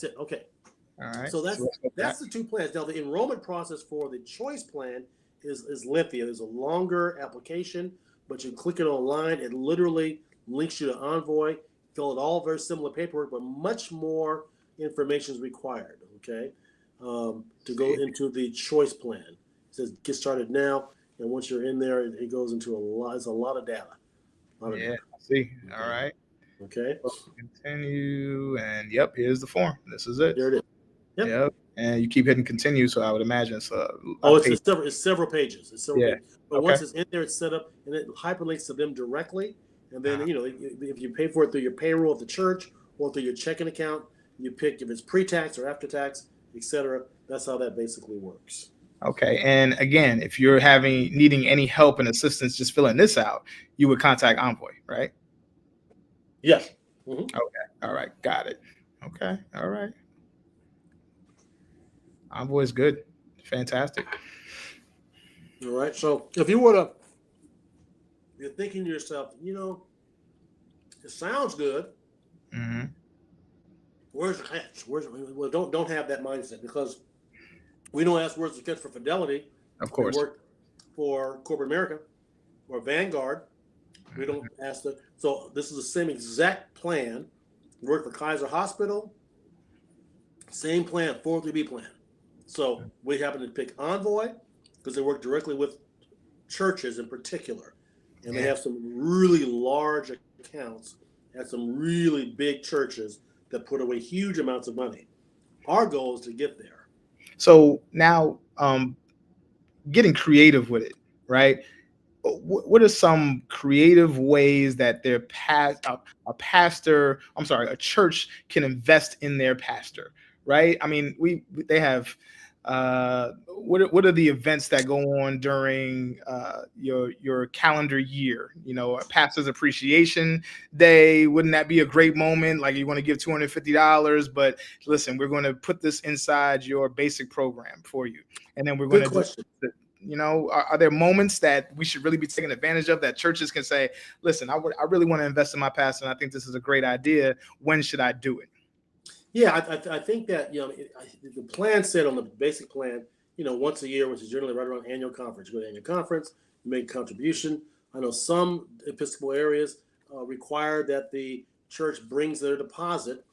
it. Okay. All right. So that's the 2 plans. Now the enrollment process for the choice plan is lengthy. There's a longer application, but you click it online. It literally links you to Envoy. Fill it all very similar paperwork, but much more information is required. Okay, to go into the choice plan. It says get started now, and once you're in there, it goes into it's a lot of data. I see. All right. Okay. Continue, and yep, here's the form. This is it. There it is. Yep. And you keep hitting continue, so I would imagine it's several pages. It's several pages. But once it's in there, it's set up, and it hyperlinks to them directly. And then, if you pay for it through your payroll at the church or through your checking account, you pick if it's pre-tax or after-tax, etc. That's how that basically works. Okay. And again, if you're needing any help and assistance just filling this out, you would contact Envoy, right? Yes. Mm-hmm. Okay. All right. Got it. Okay. All right. Envoy is good. Fantastic. All right. So if you're thinking to yourself, it sounds good. Mm-hmm. Where's the catch? Well, don't have that mindset because we don't ask where's the catch for Fidelity. Of course. We work for corporate America or Vanguard We don't ask the. So this is the same exact plan. Work for Kaiser Hospital. Same plan, 403B plan. So we happen to pick Envoy because they work directly with churches in particular, and they Yeah. have some really large accounts at some really big churches that put away huge amounts of money. Our goal is to get there. So now, getting creative with it, right? What are some creative ways that a pastor, I'm sorry, a church can invest in their pastor, right? I mean, they have what are the events that go on during your calendar year? You know, a pastor's appreciation day. Wouldn't that be a great moment? Like, you want to give $250, but listen, we're going to put this inside your basic program for you, and then we're going Good to do. question. You know, are there moments that we should really be taking advantage of, that churches can say, listen, I really want to invest in my pastor, and I think this is a great idea. When should I do it? Yeah, I think that the plan said on the basic plan, once a year, which is generally right around annual conference. You go to annual conference, you make a contribution. I know some Episcopal areas require that the church brings their deposit.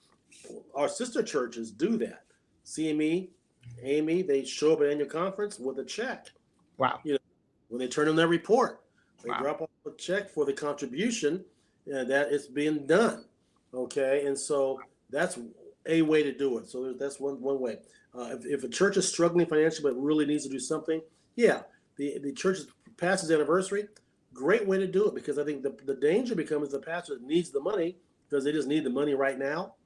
Our sister churches do that. CME, A.M.E, they show up at annual conference with a check. Wow. When they turn in their report, they Wow. drop off a check for the contribution that is being done. Okay, and so that's a way to do it. So that's one way. If a church is struggling financially but really needs to do something, yeah, the church's pastor's anniversary, great way to do it, because I think the danger becomes the pastor needs the money because they just need the money right now,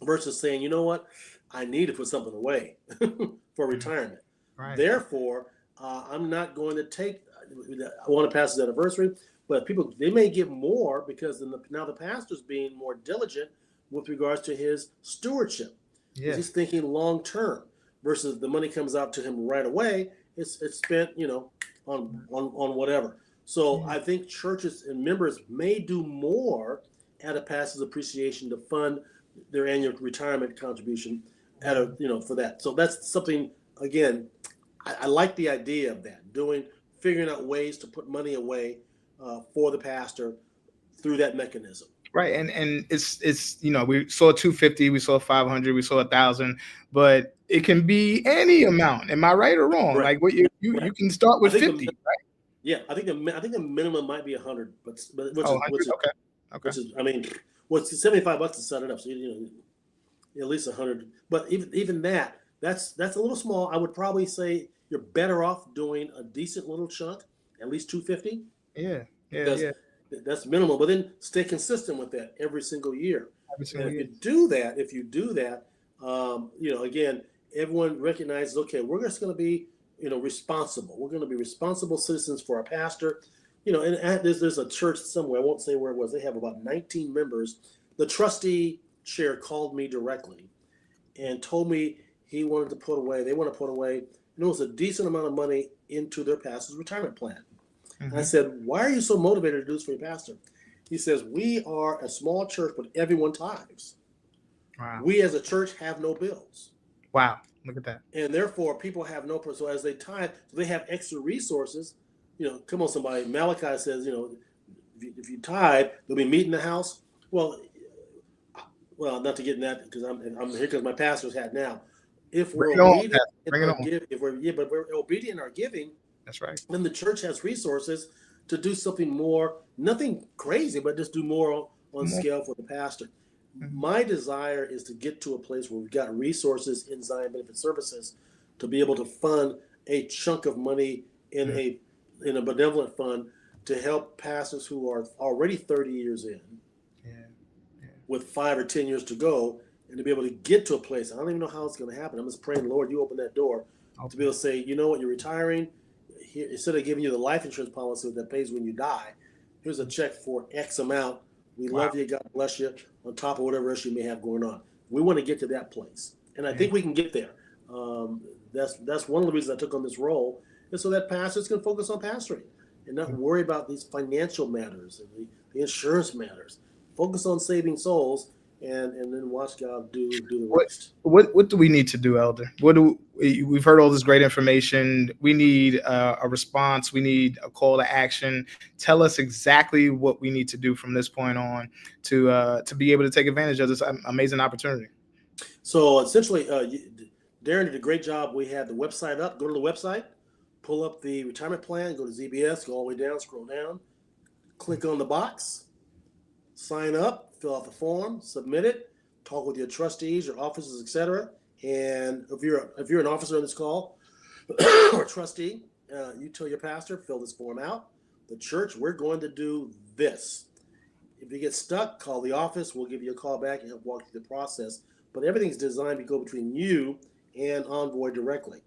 versus saying, you know what, I need to put something away for retirement. Right. Therefore, I'm not going to take. I want to pass his anniversary, but people, they may give more because now the pastor's being more diligent with regards to his stewardship. Yeah. He's thinking long term versus the money comes out to him right away. It's spent, on whatever. So I think churches and members may do more at a pastor's appreciation to fund their annual retirement contribution for that. So that's something, again, I like the idea of that, figuring out ways to put money away for the pastor through that mechanism. Right. And it's we saw 250, we saw 500, we saw 1,000, but it can be any amount. Am I right or wrong? Right. Like, what you can start with 50, right? Yeah, I think the minimum might be 100, but which Oh, is okay. which is, I mean, it's $75 to set it up, so at least 100. But even that's a little small. I would probably say you're better off doing a decent little chunk, at least 250. Yeah. That's minimal, but then stay consistent with that every single year. And if you do that, again, everyone recognizes, okay, we're just going to be, responsible. We're going to be responsible citizens for our pastor. And there's a church somewhere, I won't say where it was. They have about 19 members. The trustee chair called me directly and told me they want to put away, it was a decent amount of money into their pastor's retirement plan. Mm-hmm. And I said, why are you so motivated to do this for your pastor? He says, we are a small church, but everyone tithes. Wow. We as a church have no bills. Wow. Look at that. And therefore, people have no, so as they tithe, so they have extra resources. Come on, somebody. Malachi says, if you tithe, there'll be meat in the house. Well, not to get in that, because I'm here because my pastor's hat now. If we're obedient in our giving, that's right. Then the church has resources to do something more, nothing crazy, but just do more on scale for the pastor. Mm-hmm. My desire is to get to a place where we've got resources in Zion Benefit Services to be able to fund a chunk of money in a benevolent fund to help pastors who are already 30 years in, with 5 or 10 years to go, and to be able to get to a place. I don't even know how it's going to happen. I'm just praying, Lord, you open that door to be able to say, you know what, you're retiring. Here, instead of giving you the life insurance policy that pays when you die, here's a check for X amount. We love you. God bless you, on top of whatever else you may have going on. We want to get to that place. And I think we can get there. That's one of the reasons I took on this role, is so that pastors can focus on pastoring and not worry about these financial matters and the insurance matters. Focus on saving souls and then watch God do the What rest. what do we need to do, Elder? We've heard all this great information. We need a response. We need a call to action. Tell us exactly what we need to do from this point on to be able to take advantage of this amazing opportunity. So essentially, Darin did a great job. We had the website up. Go to the website, pull up the retirement plan, go to ZBS, go all the way down, scroll down, click on the box, sign up, fill out the form, submit it, talk with your trustees, your officers, etc. And if you're an officer on this call or a trustee, you tell your pastor, fill this form out. The church, we're going to do this. If you get stuck, call the office. We'll give you a call back and help walk you through the process. But everything's designed to go between you and Envoy directly.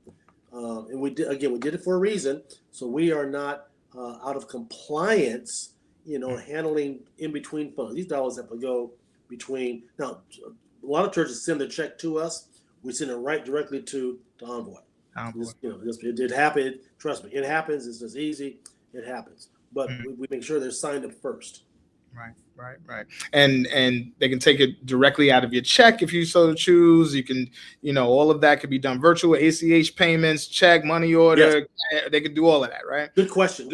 And we did it for a reason. So we are not out of compliance, handling in between funds. These dollars have to go between. Now, a lot of churches send their check to us. We send it right directly to Envoy. It did happen. Trust me, it happens. It's just easy. It happens. But we make sure they're signed up first. Right. And they can take it directly out of your check if you so choose. You can, all of that could be done virtual, ACH payments, check, money order. Yes. They could do all of that, right? Good question.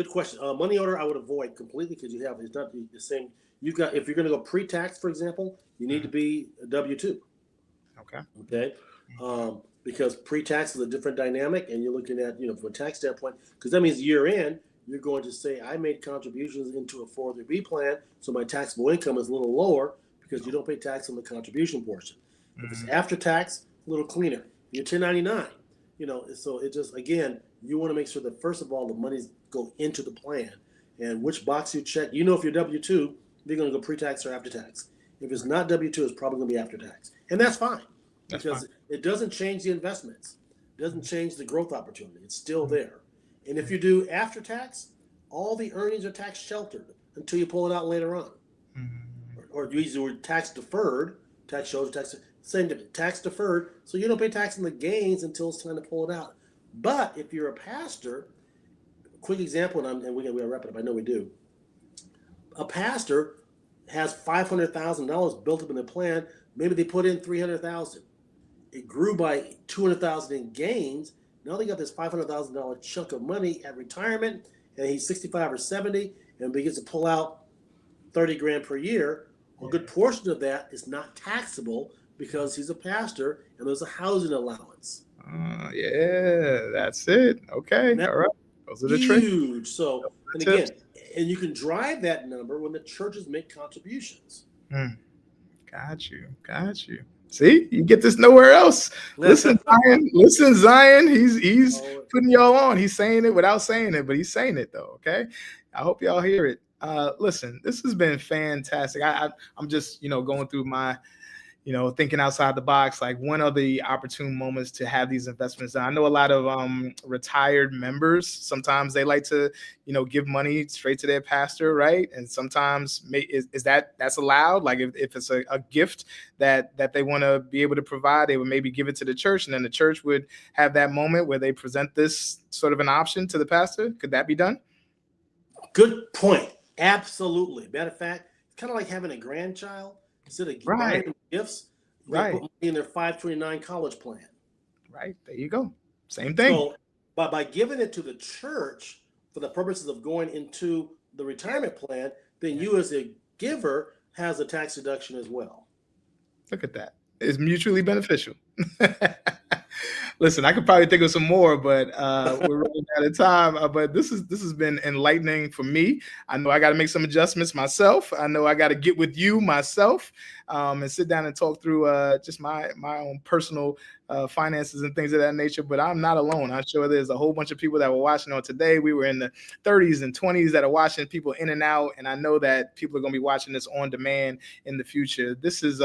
Money order I would avoid completely because it's not the same. If you're going to go pre-tax, for example, you need to be a W-2. Okay. Because pre-tax is a different dynamic, and you're looking at, from a tax standpoint, because that means year end, you're going to say, I made contributions into a 403B plan, so my taxable income is a little lower because you don't pay tax on the contribution portion. If it's after tax, a little cleaner. You're 1099, so it just, again, you want to make sure that, first of all, the monies go into the plan. And which box you check, if you're W-2, they're going to go pre-tax or after tax. If it's not W-2, it's probably going to be after tax. And that's fine. Because it doesn't change the investments. It doesn't change the growth opportunity. It's still there. And if you do after tax, all the earnings are tax sheltered until you pull it out later on. Or you use the word tax deferred, tax sheltered, tax deferred, so you don't pay tax on the gains until it's time to pull it out. But if you're a pastor, quick example, and we gotta wrap it up. I know we do. A pastor has $500,000 built up in the plan. Maybe they put in $300,000. It grew by $200,000 in gains. Now they got this $500,000 chunk of money at retirement, and he's 65 or 70, and begins to pull out $30,000 per year. A good portion of that is not taxable because he's a pastor, and there's a housing allowance. That's it. Okay, all right. Those are the tricks. Huge. So, and again, and you can drive that number when the churches make contributions. Got you. See, you get this nowhere else. Listen, Zion. He's putting y'all on. He's saying it without saying it, but he's saying it though. Okay. I hope y'all hear it. Listen, this has been fantastic. I'm just, going through my, thinking outside the box, like when are the opportune moments to have these investments? I know a lot of retired members, sometimes they like to, give money straight to their pastor, right? And sometimes that's allowed? Like if it's a gift that they want to be able to provide, they would maybe give it to the church, and then the church would have that moment where they present this sort of an option to the pastor. Could that be done? Good point. Absolutely. Matter of fact, it's kind of like having a grandchild. Instead of buying them gifts, they put money in their 529 college plan. Right. There you go. Same thing. So by giving it to the church for the purposes of going into the retirement plan, then you as a giver has a tax deduction as well. Look at that. It's mutually beneficial. Listen, I could probably think of some more, but we're running out of time. But this has been enlightening for me. I know I got to make some adjustments myself. I know I got to get with you myself and sit down and talk through just my own personal finances and things of that nature. But I'm not alone. I'm sure there's a whole bunch of people that were watching on today. We were in the 30s and 20s that are watching, people in and out. And I know that people are going to be watching this on demand in the future. This has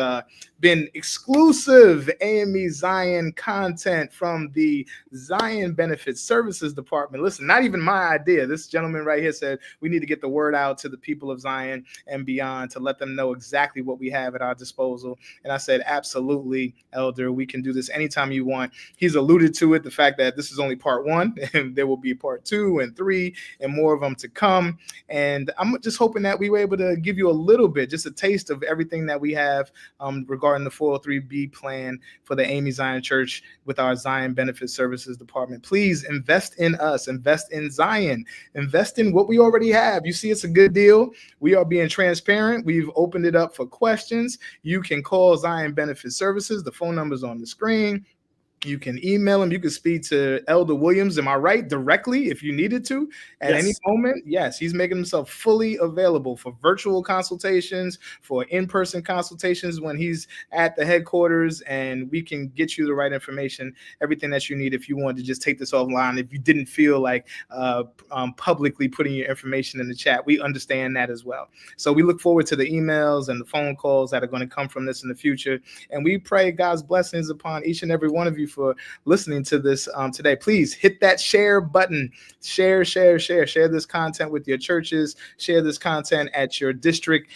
been exclusive A.M.E. Zion content from the Zion Benefits Services Department. Listen, not even my idea. This gentleman right here said we need to get the word out to the people of Zion and beyond to let them know exactly what we have at our our disposal. And I said, absolutely, Elder, we can do this anytime you want. He's alluded to it, the fact that this is only part one, and there will be part 2 and 3 and more of them to come. And I'm just hoping that we were able to give you a little bit, just a taste of everything that we have regarding the 403B plan for the A.M.E. Zion Church with our Zion Benefit Services Department. Please invest in us, invest in Zion, invest in what we already have. You see, it's a good deal. We are being transparent. We've opened it up for questions. You can call Zion Benefit Services. The phone number is on the screen. You can email him. You can speak to Elder Williams, am I right, directly if you needed to at any moment. Yes, he's making himself fully available for virtual consultations, for in-person consultations when he's at the headquarters, and we can get you the right information, everything that you need if you wanted to just take this offline. If you didn't feel like publicly putting your information in the chat, we understand that as well. So we look forward to the emails and the phone calls that are going to come from this in the future. And we pray God's blessings upon each and every one of you for listening to this today. Please hit that share button. Share this content with your churches. Share this content at your district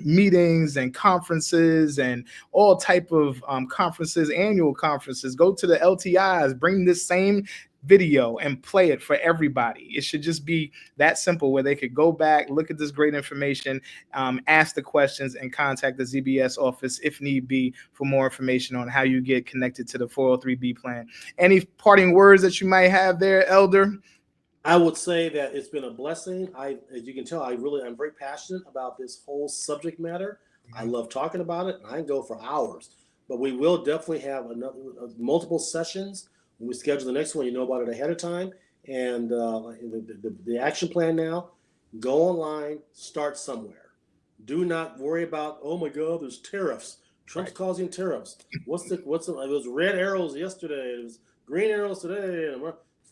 meetings and conferences and all type of conferences, annual conferences. Go to the LTIs. Bring this same video and play it for everybody. It should just be that simple, where they could go back, look at this great information, ask the questions, and contact the ZBS office if need be for more information on how you get connected to the 403B plan. Any parting words that you might have there, Elder? I would say that it's been a blessing. As you can tell, I'm very passionate about this whole subject matter. I love talking about it, and I can go for hours. But we will definitely have multiple sessions. When we schedule the next one, you know about it ahead of time. And the action plan now, go online, start somewhere. Do not worry about, oh my God, there's tariffs. Trump's causing tariffs. It was red arrows yesterday. It was green arrows today.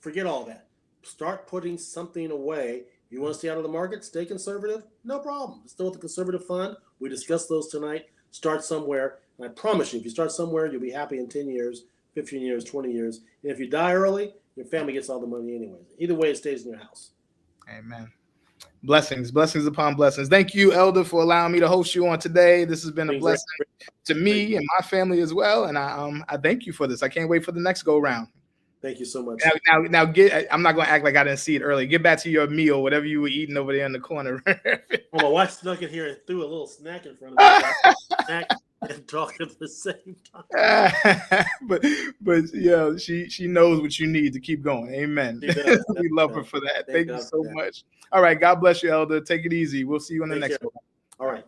Forget all that. Start putting something away. You want to stay out of the market? Stay conservative? No problem. Still with the conservative fund. We discussed those tonight. Start somewhere. And I promise you, if you start somewhere, you'll be happy in 10 years. 15 years, 20 years. And if you die early, your family gets all the money anyway. Either way, it stays in your house. Amen. Blessings upon blessings. Thank you, Elder, for allowing me to host you on today. This has been a blessing to me and my family as well. And I thank you for this. I can't wait for the next go round. Thank you so much. Now, I'm not going to act like I didn't see it early. Get back to your meal, whatever you were eating over there in the corner. Oh, my wife snuck in here and threw a little snack in front of me. Snack and talk at the same time. but yeah, she knows what you need to keep going. Amen. We love her for that. Thank you so much. All right. God bless you, Elder. Take it easy. We'll see you on the next one. All right.